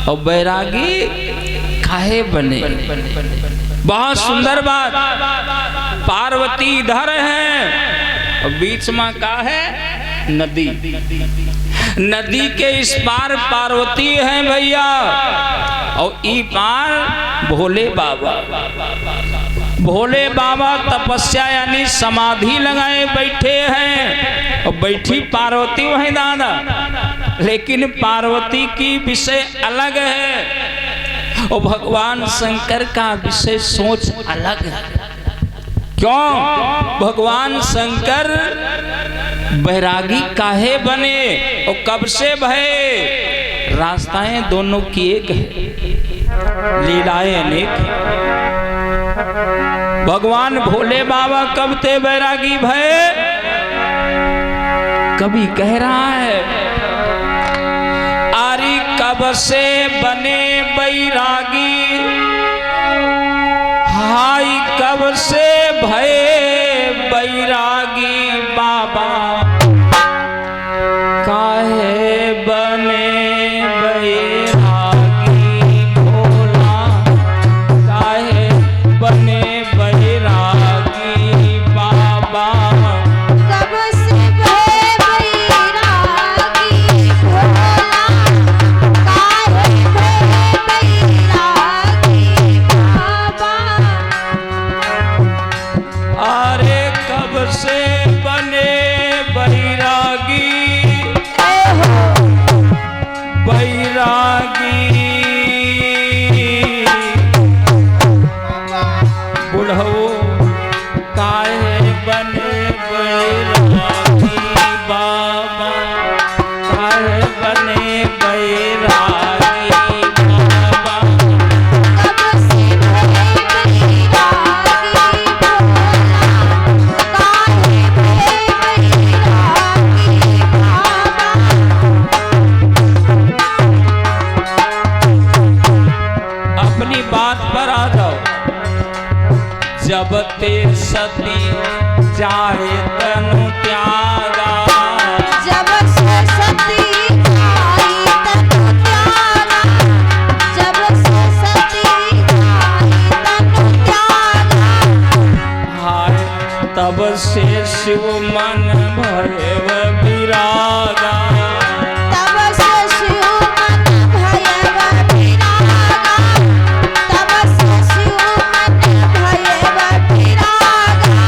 और बैरागी काहे बने? बहुत सुंदर बात। पार्वती इधर है और बीच में का है? नदी। नदी के इस पार पार्वती है भैया, और ई पार भोले बाबा। भोले बाबा तपस्या यानी समाधि लगाए बैठे हैं, और बैठी पार्वती वहीं दादा। लेकिन पार्वती की विषय अलग है और भगवान शंकर का विषय सोच अलग है। क्यों? भगवान शंकर बैरागी काहे बने और कब से भये? रास्ताएं दोनों की एक है, लीलाएं अनेक है। भगवान भोले बाबा कब थे बैरागी भये? कभी कह रहा है आरी कब से बने बैरागी, हाय कब से भये बैरागी बाबा। काहे बने बैरागी भोला, काहे बने बैरागी बाबा। कब से भये बैरागी भोला, काहे भये बैरागी बाबा। अरे कब से बने बैरागी, बैरागी बुढ़ऊ काहे बने बैरागी बाबा, काहे बने बैरागी बाबा। कब से भये बैरागी भोला, काहे भये बैरागी बाबा। अपनी बात पर आ जाओ। जब ते सती जाए तनु त्यागा, जब से सती जाई तनु त्यागा, जब से सती जाई तनु त्यागा। हाय तब से शिव मन भयव विरागा। तब से शिव मन भयव विरागा, तब से शिव मन भयव विरागा।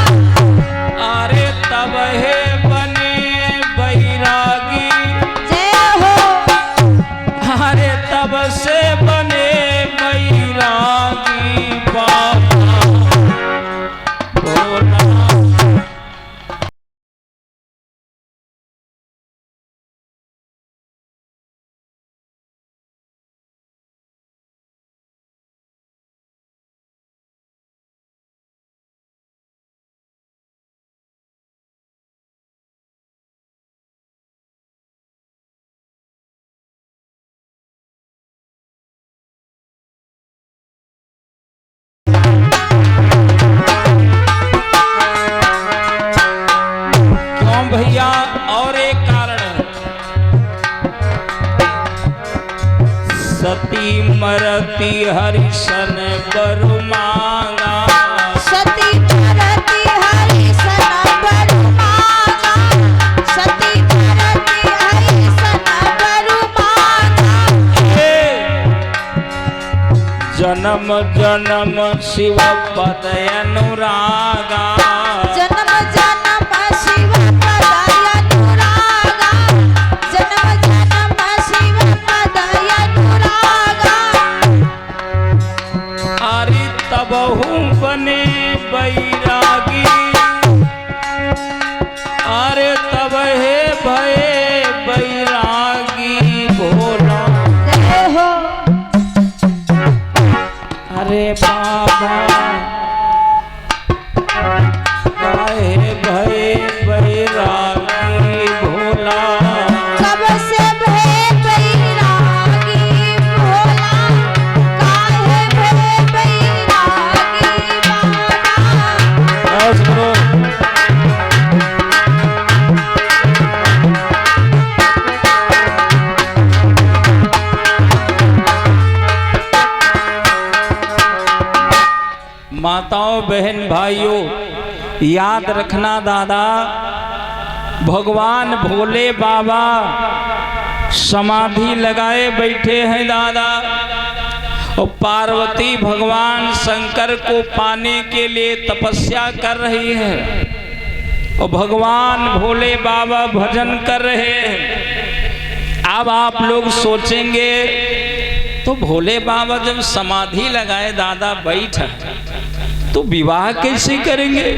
मरती हरिशन बर मांगा। सती मरती हरिशन बर मांगा। सती मरती हरिशन बर मांगा। जन्म जन्म शिव पद अनुरागा। जन्म जन्म शिव पद अनुरागा। जन्म जन्म शिव पद अनुरागा। अरे तबहु बने बैरागी। अरे तब हे भये बैरागी भोला। जय हो अरे बाबा काहे भये बैरागी भोला। कब से भय बैरागी भोला। काहे भय बैरागी बाबा। बस करो। माताओं बहन भाइयों याद रखना दादा, भगवान भोले बाबा समाधि लगाए बैठे हैं दादा, और पार्वती भगवान शंकर को पाने के लिए तपस्या कर रही है, और भगवान भोले बाबा भजन कर रहे हैं। अब आप लोग सोचेंगे तो भोले बाबा जब समाधि लगाए दादा बैठ तो विवाह कैसे करेंगे?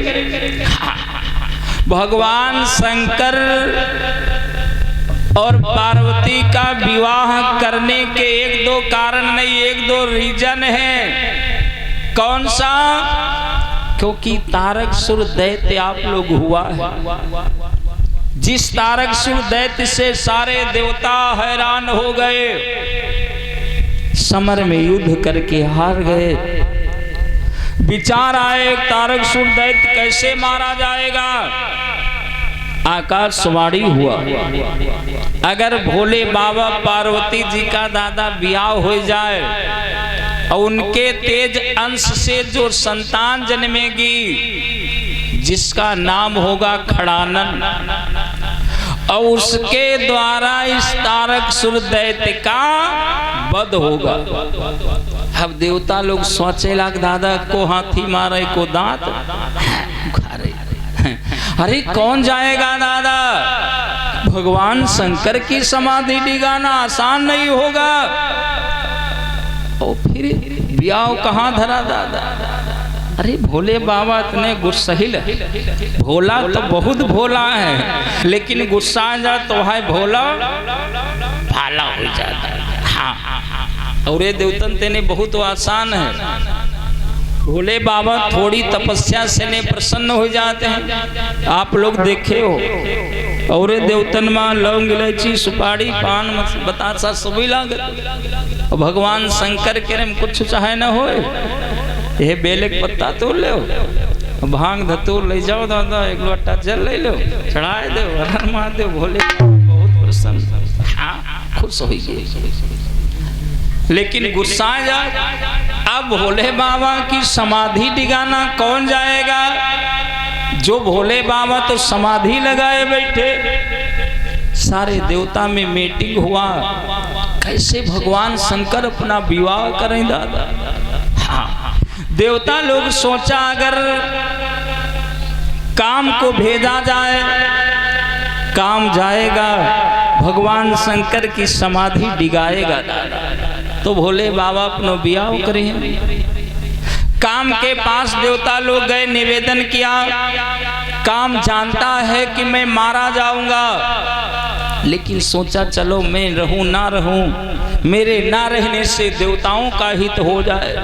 भगवान शंकर और पार्वती का विवाह करने के एक दो कारण नहीं, एक दो रीजन है। कौन सा? क्योंकि तारकासुर दैत्य आप लोग हुआ है। जिस तारकासुर दैत्य से सारे देवता हैरान हो गए, समर में युद्ध करके हार गए। विचार आए तारकासुर दैत्य कैसे मारा जाएगा। आकाशवाणी हुआ, अगर भोले बाबा पार्वती जी का दादा ब्याह हो जाए और उनके तेज अंश से जो संतान जन्मेगी जिसका नाम होगा खड़ानन, और उसके द्वारा इस तारकासुर दैत्य का वध होगा। अब देवता लोग सोचे लाग दादा को हाथी मारे को दांत उखाड़े। अरे कौन जाएगा दादा? भगवान शंकर की समाधि डिगाना आसान नहीं होगा। और फिर ब्याह कहाँ धरा दादा? अरे भोले बाबा इतने गुस्सहिल, भोला तो बहुत भोला है, लेकिन गुस्सा आ जाए तो है भोला भाला हो जाता है। हाँ, और ये देवतन तेने बहुत आसान है। भोले बाबा थोड़ी तपस्या से ने प्रसन्न हो जाते हैं। आप लोग देखे हो, और देवतन में लौंग इलायची सुपारी पान बतासा सभी लागत, और भगवान शंकर के में कुछ चाहे न हो। ये बेले के पत्ता तोड़ ले, भांग धतूर ले जाओ दादा, एक लोटा जल ले लो, चढ़ाए दो, हर महादेव भोले बहुत प्रसन्न, हाँ खुश हो गए। लेकिन गुस्सा जाए, अब भोले बाबा की समाधि डिगाना कौन जाएगा? जो भोले बाबा तो समाधि लगाए बैठे। सारे देवता में मीटिंग हुआ, कैसे भगवान शंकर अपना विवाह करें दादा। हाँ, देवता लोग सोचा अगर काम को भेजा जाए, काम जाएगा, भगवान शंकर की समाधि डिगाएगा दादा, तो भोले बाबा अपनो ब्याह करें। काम के पास देवता लोग गए, निवेदन किया, काम जानता है कि मैं मारा जाऊंगा, लेकिन सोचा चलो मैं रहूं ना रहूं, मेरे ना रहने से देवताओं का हित हो जाए।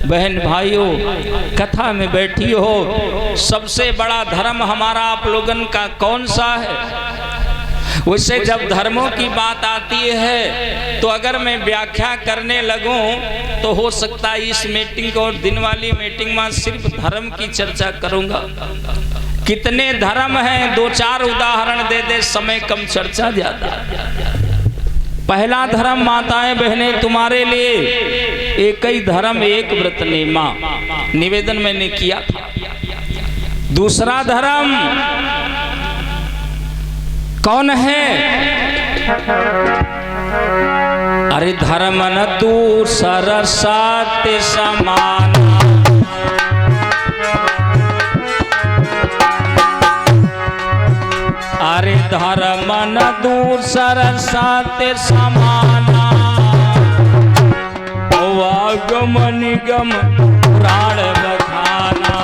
बहन भाइयों, कथा में बैठी हो, सबसे बड़ा धर्म हमारा आप लोगन का कौन सा है? वैसे जब धर्मों की बात आती है तो अगर मैं व्याख्या करने लगूं तो हो सकता है इस मीटिंग और दिन वाली मीटिंग में सिर्फ धर्म की चर्चा करूंगा। कितने धर्म हैं, दो चार उदाहरण दे दे, समय कम चर्चा ज्यादा। पहला धर्म माताएं बहनें तुम्हारे लिए एक ही धर्म एक व्रत नेमा निवेदन मैंने किया था। दूसरा धर्म कौन है? अरे धर्म न दूसर सत्य समान, अरे धर्म न दूसर सत्य समाना, वागम निगम प्राण बखाना।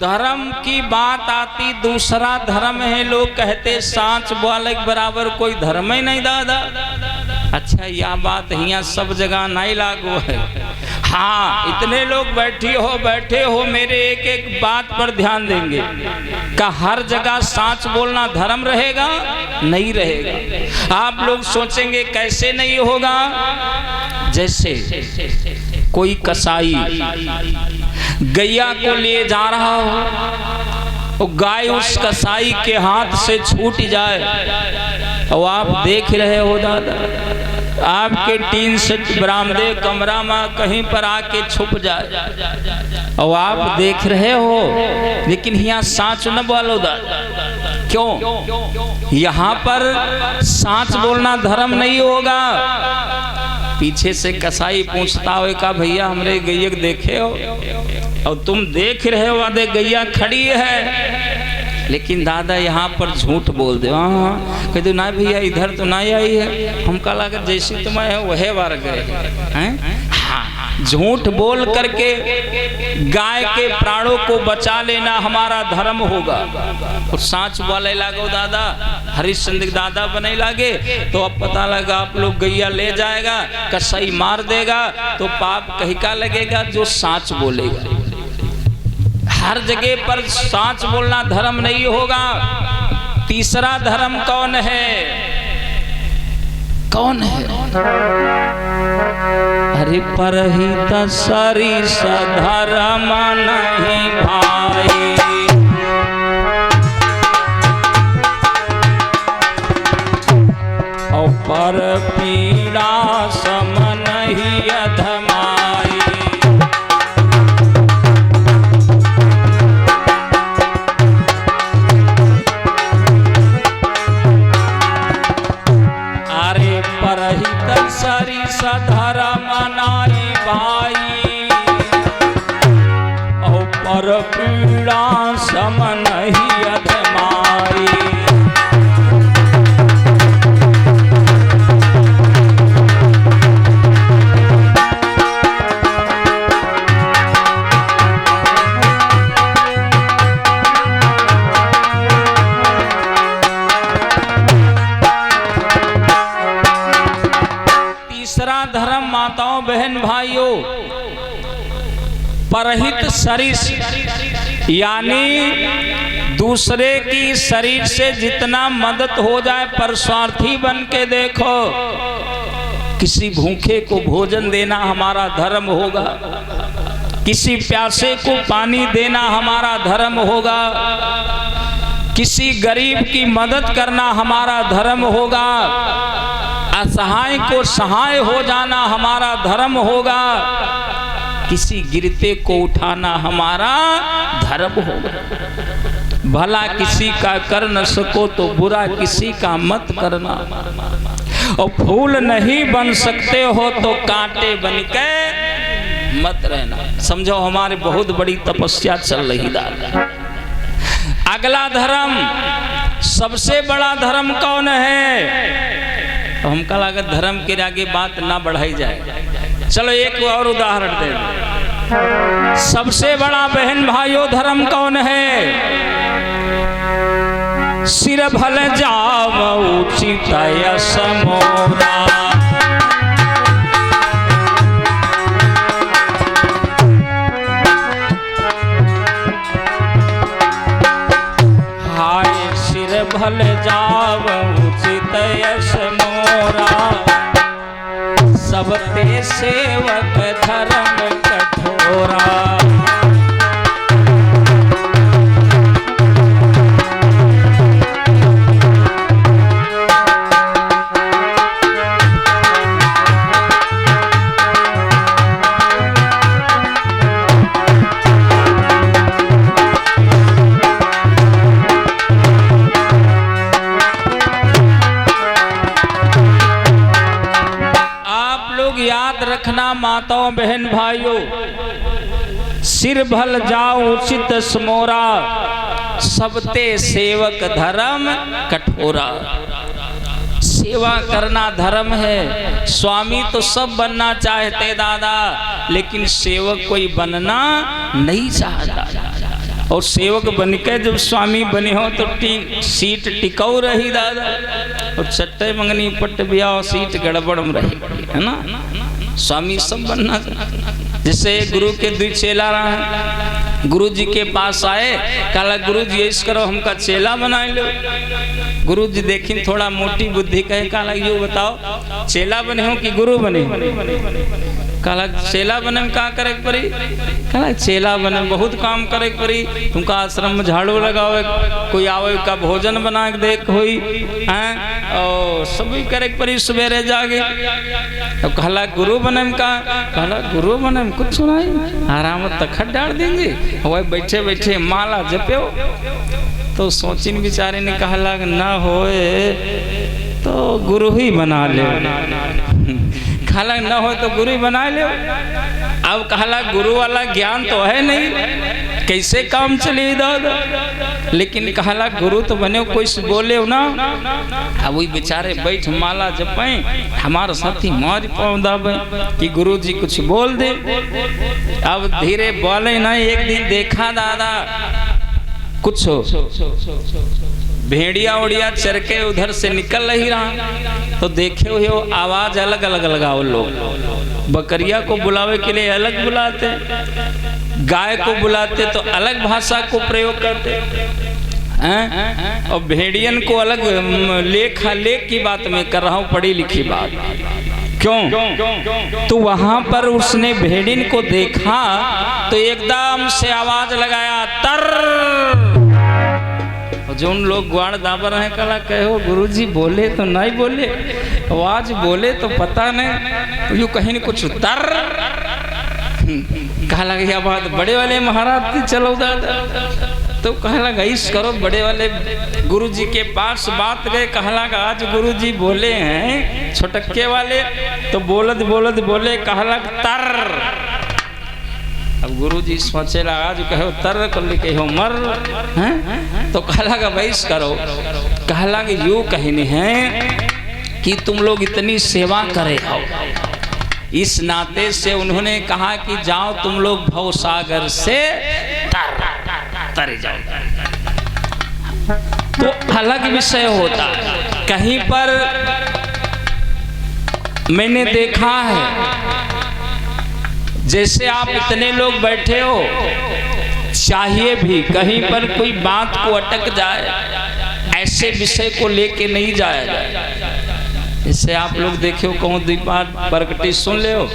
धर्म की बात आती दूसरा धर्म है, लोग कहते सांच बोले के बराबर कोई धर्म ही नहीं दादा। अच्छा यह बात यहाँ सब जगह नहीं लागू है। हाँ इतने लोग बैठे हो मेरे एक एक बात पर ध्यान देंगे का हर जगह सांच बोलना धर्म रहेगा? नहीं रहेगा। आप लोग सोचेंगे कैसे नहीं होगा? जैसे कोई कसाई गैया को ले जा रहा हो, गाय उस कसाई के हाथ से छूट जाए और आप देख रहे हो दादा, आपके टीन से बरामदे कमरा में कहीं पर आके छुप जाए और आप देख रहे हो, लेकिन यहाँ सांच न बोलो दादा। क्यों? यहाँ पर सांच बोलना धर्म नहीं होगा। पीछे से कसाई पूछता हो का भैया हमरे गैया देखे हो, और तुम देख रहे हो आधे गैया खड़ी है, लेकिन दादा यहाँ पर झूठ बोल दे। हाँ कह दो ना भैया इधर तो नहीं आई है, हम कहा अगर जैसे तुम है वह बार गए हैं। हाँ झूठ बोल करके गाय के प्राणों को बचा लेना हमारा धर्म होगा। और सांच बोले लागो दादा, हरिश्चंद्र दादा बने लागे तो अब पता लगा आप लोग गैया ले जाएगा, कसाई मार देगा तो पाप कहीं का लगेगा? जो सांच बोलेगा। हर जगह पर सांच बोलना धर्म नहीं होगा। तीसरा धर्म कौन है? कौन है? अरे परहित सरिस धर्म नहीं भाई, और पर पीड़ा सम नहीं अधमाई। अरे परहित सरिस धर्म नहीं भाई, और पर पीड़ा सम नहीं अधमाई। तीसरा धर्म माताओं बहन भाइयों, परहित सरिस, यानी दूसरे की शरीर से जितना मदद हो जाए परस्वार्थी बन के देखो। किसी भूखे को भोजन देना हमारा धर्म होगा, किसी प्यासे को पानी देना हमारा धर्म होगा, किसी गरीब की मदद करना हमारा धर्म होगा, असहाय को सहाय हो जाना हमारा धर्म होगा, किसी गिरते को उठाना हमारा धर्म होगा। भला किसी का कर न सको तो बुरा किसी का मत करना, और फूल नहीं बन सकते हो तो कांटे बन के मत रहना। समझो हमारे बहुत बड़ी तपस्या चल रही दादा। अगला धर्म, सबसे बड़ा धर्म कौन है? तो हमका लागत धर्म के आगे बात ना बढ़ाई जाए। चलो एक और उदाहरण दे। सबसे बड़ा बहन भाइयों धर्म कौन है? सिर भल जाव उचित यश मोरा, हाय सिर भल जाव उचित उदित यश मोरा, सब ते सेवक धर्म कठोरा। याद रखना माताओं बहन भाइयों, सिर भल जाओ उचित समोरा, सबते सेवक धर्म कठोरा। सेवा करना धर्म है। स्वामी तो सब बनना चाहते दादा, लेकिन सेवक कोई बनना नहीं चाहता। और सेवक बनके जब स्वामी बने हो तो सीट टिकाऊ रही दादा, और चट्टे मंगनी पट बिया सीट गड़बड़ में रही, है ना। स्वामी सब बनना। जैसे गुरु के दुई चेला रहा, गुरु जी के पास आए, कहा गुरु जी ऐसा करो हमका चेला बना लो। गुरु जी देखी थोड़ा मोटी बुद्धि कहे, कहा यो बताओ चेला बने हो कि गुरु बने हो? कहा चेला बने में का करे पड़ी? कहा चेला बने में बहुत काम करे पड़ी। तुमका आश्रम में झाड़ू लगावे, कोई आवे का भोजन बना के देख हुई हैं, और सभी करे पड़ी सवेरे जागे। तो कहला गुरु बने में का? कहला गुरु बने में कुछ सुनाई आराम तखत डाल देंगे, वही बैठे बैठे माला जपो। तो सोचिन बेचारे ने कहला ना होए तो गुरु ही बना ले, कहला न हो तो गुरु बना ले। अब कहला गुरु वाला ज्ञान तो है नहीं, कैसे काम चले दादा। लेकिन कहला गुरु तो बने कोई से बोले हो ना। अब वही बेचारे बैठ माला जपे, हमारे साथी मार पाँव दाबे कि गुरु जी कुछ बोल दे। अब धीरे बोले ना। एक दिन देखा दादा कुछ भेड़िया उड़िया चर के उधर से निकल ही रहा, तो देखे हुए आवाज अलग अलग लगाओ लोग। बकरिया को बुलावे के लिए अलग बुलाते, गाय को बुलाते तो अलग भाषा को प्रयोग करते हैं, और भेड़ियन को अलग लेखा लेख की बात में कर रहा हूँ, पढ़ी लिखी बात। क्यों? तो वहां पर उसने भेड़िन को देखा तो एकदम से आवाज लगाया तर। जो उन लोग ग्वाड़ दाबर हैं, कला कहो गुरुजी बोले तो नहीं बोले, आवाज बोले तो पता नहीं, यू कहीं नहीं कुछ तर। कहा लगा बात बड़े वाले महाराज थी, चलो दादा। तो कहा लगा इस करो, बड़े वाले गुरुजी के पास बात गए। कहा लगा आज गुरुजी बोले हैं छोटक्के वाले, तो बोलत बोलत बोले, कहा लगा तर। अब गुरुजी सोचे लगा जो कहो तर कर लिखे हो मर हैं, तो कहा लगा वैस करो। कहा लगा यूँ कहने हैं कि तुम लोग इतनी सेवा करे हो, इस नाते से उन्होंने कहा कि जाओ तुम लोग भव सागर से तर जाओ। तो अलग विषय होता है। कहीं पर मैंने देखा है, जैसे आप इतने लोग बैठे हो, चाहिए भी कहीं पर कोई बात को अटक जाए, ऐसे विषय को लेके नहीं जाया जाए। इससे आप लोग देखो कहूँ द्वीपार प्रगति सुन ले हो,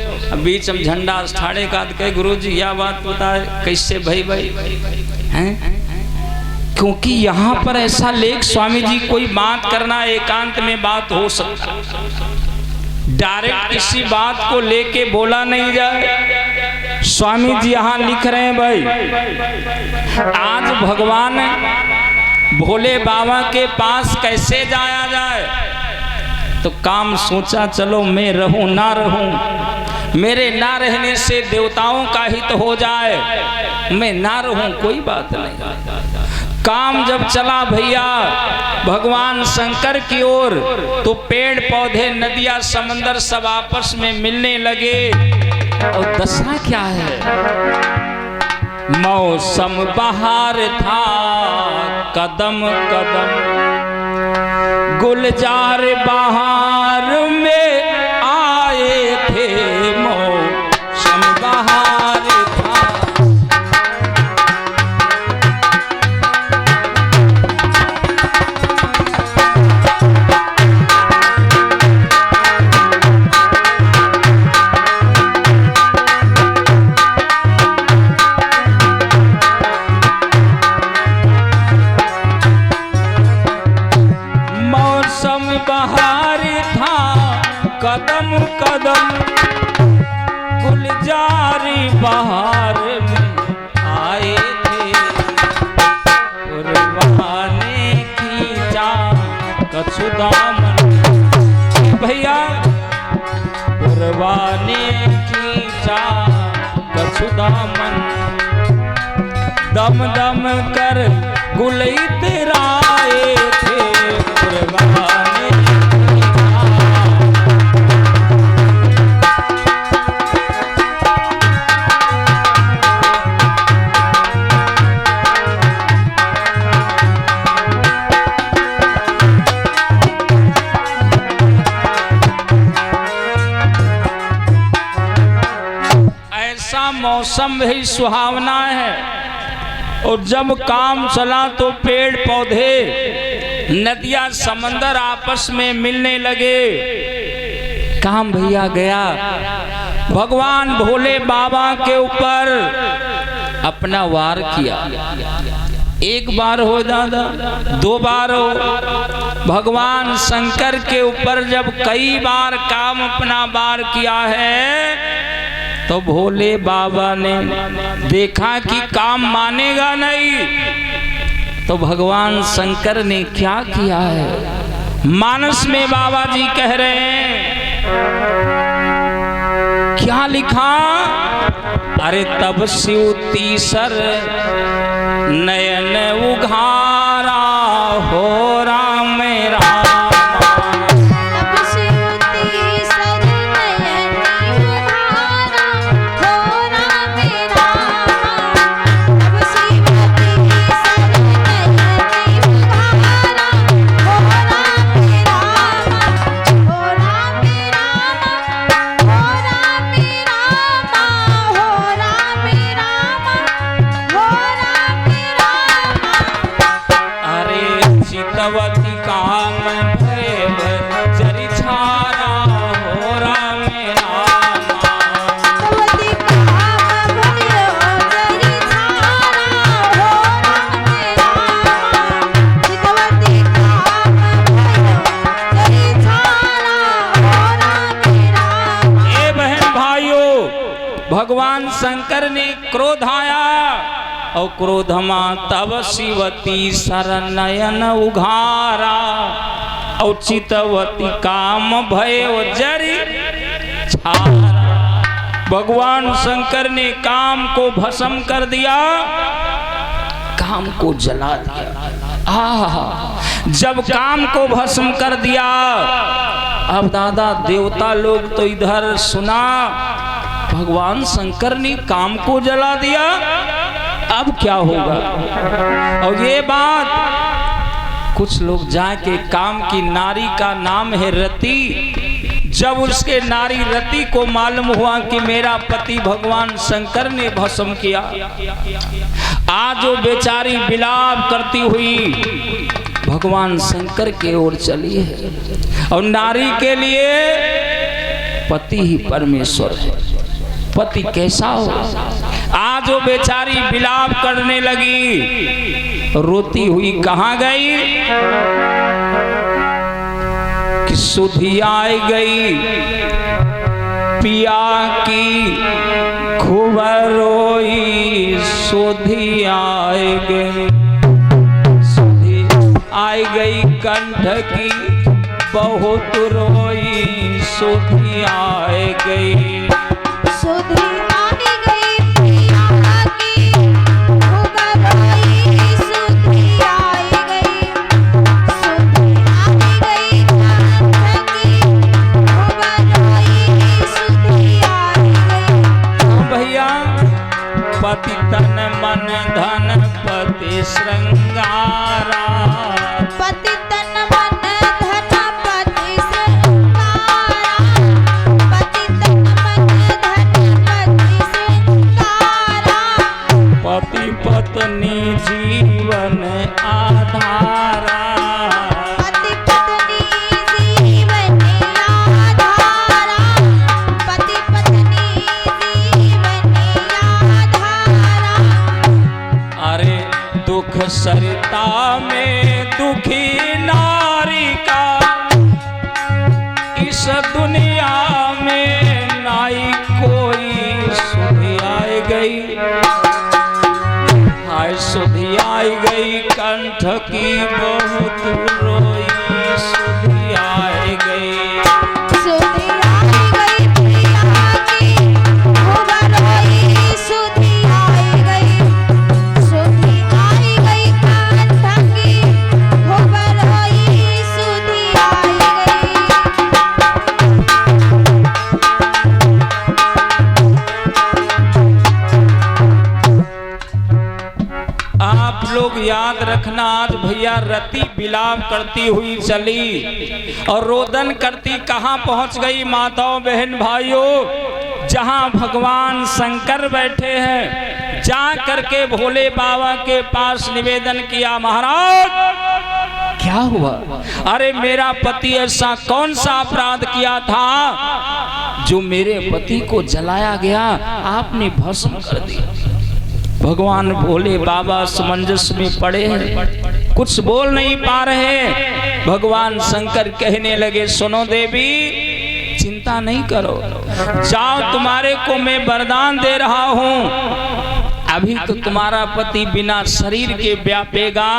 बीच में झंडा ठाड़े का कहे गुरु जी यह बात बताए कैसे भाई हैं। क्योंकि यहाँ पर ऐसा लेख स्वामी जी कोई बात करना एकांत में बात हो सकता, डायरेक्ट किसी बात को लेके बोला नहीं जाए। स्वामी जी यहाँ लिख रहे हैं भाई, आज भगवान भोले बाबा के पास कैसे जाया जाए। तो काम सोचा चलो मैं रहूं ना रहूं, मेरे ना रहने से देवताओं का हित हो जाए, मैं ना रहूं कोई बात नहीं। काम जब चला भैया भगवान शंकर की ओर, तो पेड़ पौधे नदियां समंदर सब आपस में मिलने लगे। और दशा क्या है, मौसम बहार था, कदम कदम गुलजार बहार में आए थे, मौसम बहार था। कदम कदम गुलजारी बहार में आए थे, कुर्बाने खींचा कछु दामन। भैया कुर्बाने खींचा कछु दामन, दम दम कर गुलई तेराए थे, कुर्बाने मौसम भी सुहावना है। और जब काम चला तो पेड़ पौधे नदियां समंदर आपस में मिलने लगे। काम भैया गया, भगवान भोले बाबा के ऊपर अपना वार किया। एक बार हो दादा, दो बार हो, भगवान शंकर के ऊपर जब कई बार काम अपना वार किया है तो भोले बाबा ने देखा कि काम मानेगा नहीं, तो भगवान शंकर ने क्या किया है, मानस में बाबा जी कह रहे हैं, क्या लिखा, अरे तब शिव तीसर नयन उघारा हो राम राम। भगवान शंकर ने क्रोध आया और क्रोधमा तब शिवती सरनयन उघारा और चितवती काम भयो जरी छारा। भगवान शंकर ने काम को भस्म कर दिया, काम को जला दिया। जब काम को भस्म कर दिया, अब दादा देवता लोग तो इधर सुना, भगवान शंकर ने काम को जला दिया, अब क्या होगा। और ये बात कुछ लोग जाके, काम की नारी का नाम है रति, जब उसके नारी रति को मालूम हुआ कि मेरा पति भगवान शंकर ने भस्म किया, आज वो बेचारी विलाप करती हुई भगवान शंकर के ओर चली है। और नारी के लिए पति ही परमेश्वर है। पति कैसा हो, आज वो बेचारी विलाप करने लगी, रोती हुई कहाँ गई कि सुधी आई गई पिया की खूब रोई, सुधी आई गई, सुधी आई गई कंठ की बहुत रोई, सुधी आई गई, सुधी आई गई पिया की खूब रोई, सुधी आई गई, सुधी आई गई कंठ की खूब रोई, सुधी आई गई। भैया पति तन मन धन पति श्रृंगारा, पति तन मन धन पति श्रृंगारा, पति तन मन धन पति श्रृंगारा, पति पत्नी जीवन आधारा, पति पत्नी जीवन आधारा, पति पत्नी जीवन आधारा। अरे दुख सरिता में दुखी नारी का इस दुनिया गई कंठ की बहुत रोई सुधी आए गई सुधी आई गई प्रिया की खूब रोई सुधी आई गई सुधी आई गई कंठ की खूब रोई सुधी आई गई। आप लोग याद रखना, आज भैया रति विलाप करती हुई चली और रोदन करती कहाँ पहुंच गई माताओं बहन भाइयों, जहां भगवान शंकर बैठे हैं। जा करके भोले बाबा के पास निवेदन किया, महाराज क्या हुआ? अरे मेरा पति ऐसा कौन सा अपराध किया था जो मेरे पति को जलाया गया, आपने भस्म कर दिया। भगवान भोले बाबा समंजस में पड़े हैं, कुछ बोल नहीं पा रहे। भगवान शंकर कहने लगे, सुनो देवी, चिंता नहीं करो, जाओ, तुम्हारे को मैं वरदान दे रहा हूं। अभी तो तुम्हारा पति बिना शरीर के व्यापेगा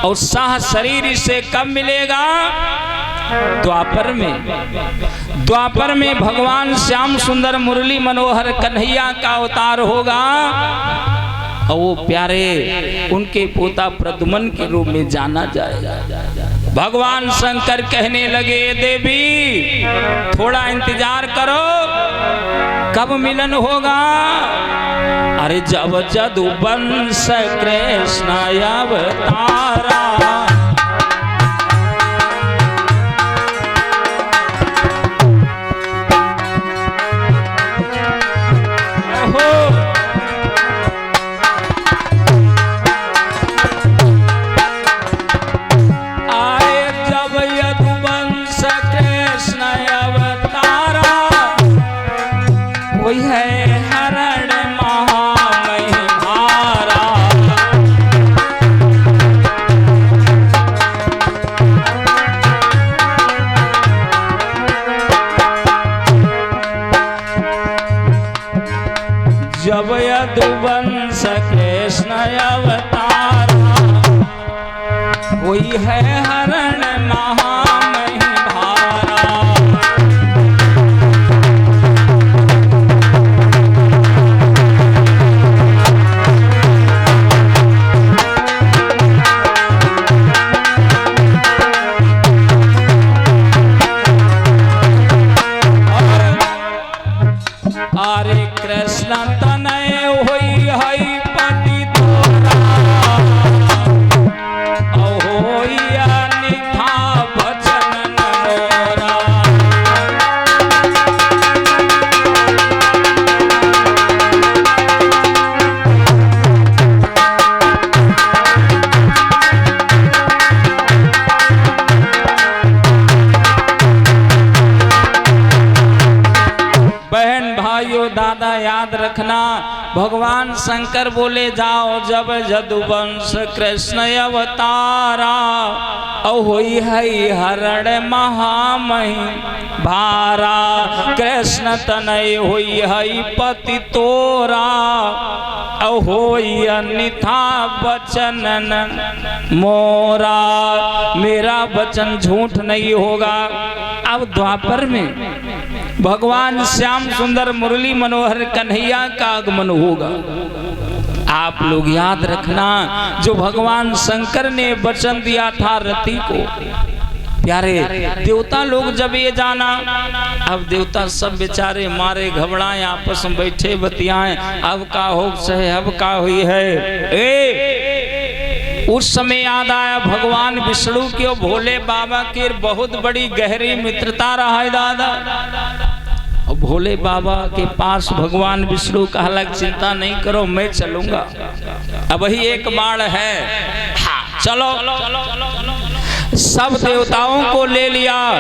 और साह शरीर इसे कब मिलेगा? द्वापर में भगवान श्याम सुंदर मुरली मनोहर कन्हैया का अवतार होगा और वो प्यारे उनके पोता प्रद्युम्न के रूप में जाना जाएगा। भगवान शंकर कहने लगे, देवी थोड़ा इंतजार करो, कब मिलन होगा? अरे जब जदुवंश कृष्ण अवतारा, जब यदुवंश कृष्ण अवतारा, वही है हरण महामहिभारा। अरे कृष्ण तनय होई हई पति तोरा, होई अनिथा वचन मोरा। बहन भाइयों, दादा याद रखना, भगवान शंकर बोले, जाओ जब जदुवंश कृष्ण अवतारा, होई हई हरण महामहि भारा। कृष्ण तनय होई हई पति तोरा, होई अन्यथा वचन मोरा। मेरा वचन झूठ नहीं होगा। अब द्वापर में भगवान श्याम सुंदर मुरली मनोहर कन्हैया का आगमन होगा। आप लोग याद रखना, जो भगवान शंकर ने वचन दिया था रति को, प्यारे देवता लोग जब ये जाना, अब देवता सब बेचारे मारे घबराए, आपस में बैठे बतियाएं, अब का हो सहे, अब का हुई है। उस समय याद आया भगवान विष्णु की और भोले बाबा की बहुत बड़ी गहरी मित्रता रहा है दादा। और भोले बाबा के पास भगवान विष्णु का अलग, चिंता नहीं करो, मैं चलूंगा, अब वही एक बाण है, हाँ चलो। सब देवताओं को ले लिया,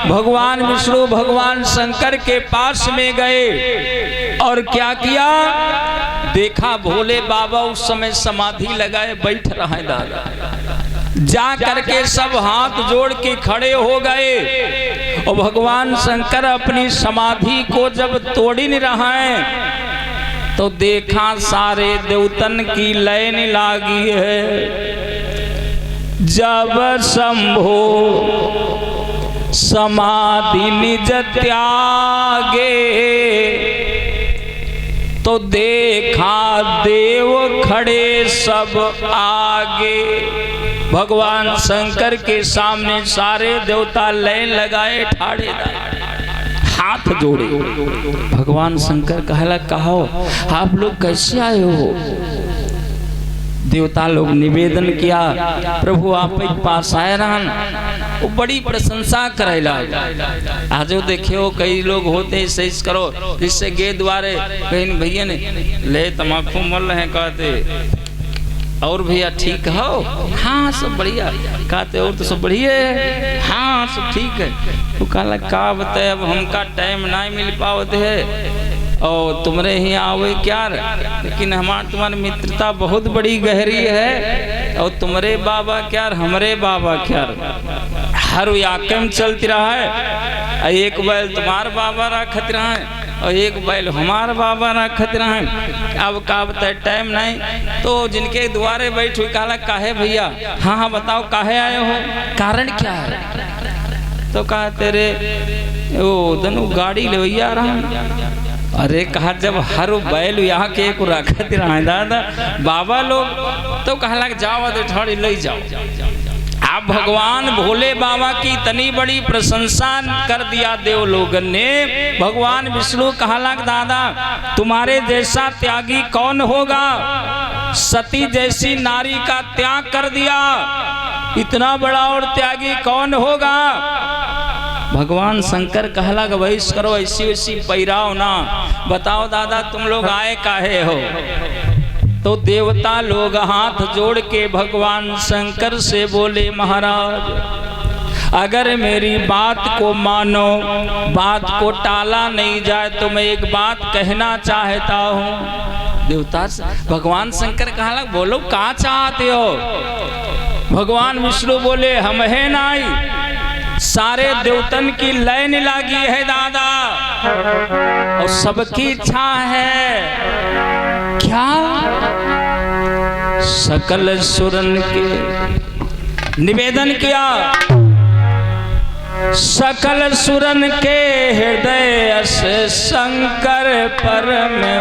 भगवान विष्णु भगवान शंकर के पास में गए और क्या किया, देखा भोले बाबा उस समय समाधि लगाए बैठ रहे हैं दादा। जा करके सब हाथ जोड़ के खड़े हो गए और भगवान शंकर अपनी समाधि को जब तोड़ नहीं रहा है तो देखा सारे देवतन की लाइन लागी है। जब शंभो समाधि निज त्यागे, तो देखा देव खड़े सब आगे। भगवान शंकर के सामने सारे देवता लाइन लगाए, ठाड़े हाथ जोड़े। भगवान शंकर कहला, कहो आप लोग कैसे आए हो? देवता लोग निवेदन किया, प्रभु आप के पास आए रहन, वो बड़ी प्रशंसा करेला। आज देखियो कई लोग होते सही करो, जिससे गे द्वारे कहीं भैया ने ले तमाकू मल रहे, कहते और भैया ठीक हो? हाँ सब बढ़िया। कहते और तो सब बढ़िया है? हाँ सब ठीक है। तो कहला का बताए, अब हमका टाइम नहीं मिल पावत है और तुमरे ही आवे क्या, लेकिन हमार तुम्हारी मित्रता बहुत बड़ी गहरी है। और तुम्हारे बाबा क्या हमरे बाबा क्या, हर याके में चलती रहा है। एक बैल तुम्हार बाबा रखत रहा है और एक बैल हमार बाबा रखत रहा है। अब का बताए टाइम नहीं, तो जिनके द्वारे बैठ हुई कहला, काहे भैया? हाँ हाँ बताओ काहे आए हो, कारण क्या है? तो कहा तेरे वो दनु गाड़ी ले भैया रहा। अरे कहा जब हर बैल यहाँ के एक रखत रहा है दादा बाबा लोग, तो कहला जाओ थोड़ी ले जाओ। आप भगवान भोले बाबा की इतनी बड़ी प्रशंसा कर दिया देव लोगन ने। भगवान विष्णु कहला दादा तुम्हारे जैसा त्यागी कौन होगा? सती जैसी नारी का त्याग कर दिया, इतना बड़ा और त्यागी कौन होगा? भगवान शंकर कहला कि वैस करो, ऐसी वैसी पैराओ ना। बताओ दादा तुम लोग आए काहे हो? तो देवता लोग हाथ जोड़ के भगवान शंकर से बोले, महाराज अगर मेरी बात को मानो, बात को टाला नहीं जाए, तो मैं एक बात कहना चाहता हूँ। देवता भगवान शंकर कहला बोलो क्या चाहते हो? भगवान विष्णु बोले हम है नाई, सारे देवतन की लाइन लागी है दादा और सबकी इच्छा है क्या? सकल सुरन के निवेदन किया, सकल सुरन के हृदय से शंकर पर में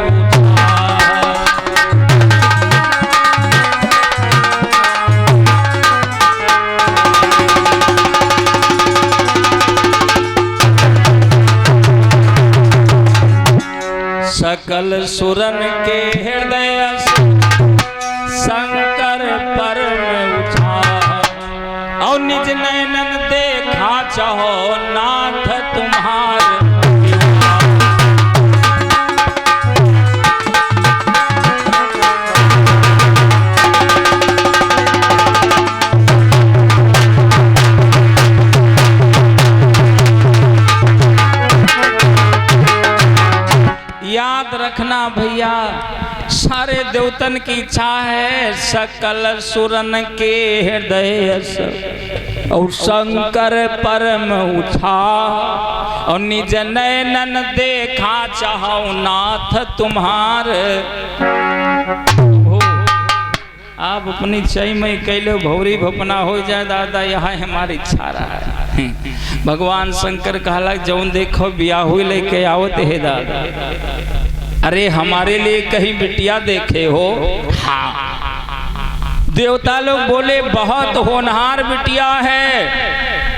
सकल सुरन के हृदय शंकर पर में उठा और निज नैनन देखा चाहो नाथ तुम्हार। याद रखना भैया, सारे देवतन की इच्छा है सकल सुरन के हृदय और शंकर परम उठा और निज नैनन देखा चाहो नाथ तुम्हार। आप अपनी चई में कैलो भौरी भपना हो जाए दादा, यहाँ हमारी इच्छा रहा है। भगवान शंकर कहला जौन देखो ब्याह हुई लेके आवत है दादा। अरे हमारे लिए कहीं बिटिया देखे हो? हाँ। देवता लोग बोले बहुत होनहार बिटिया है।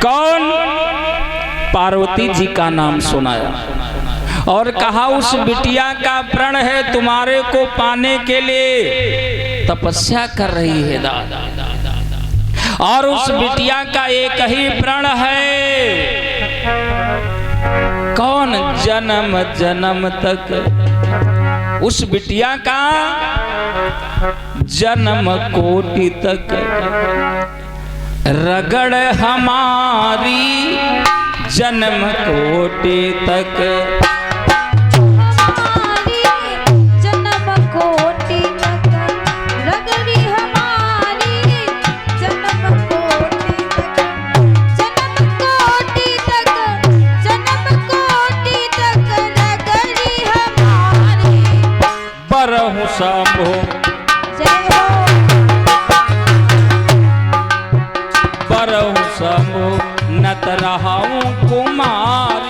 कौन? पार्वती जी का नाम सुनाया और कहा उस बिटिया का प्रण है तुम्हारे को पाने के लिए तपस्या कर रही है दादा, और उस बिटिया का एक ही प्रण है। कौन? जन्म जन्म तक उस बिटिया का जन्म कोटि तक रगड़ हमारी जन्म कोटि तक। जन्म कोटि तक रगड़ी हमारी जन्म कोटि तक, जन्म कोटि तक, जन्म कोटि तक रगड़ी हमारी। नत रहाऊं कुमार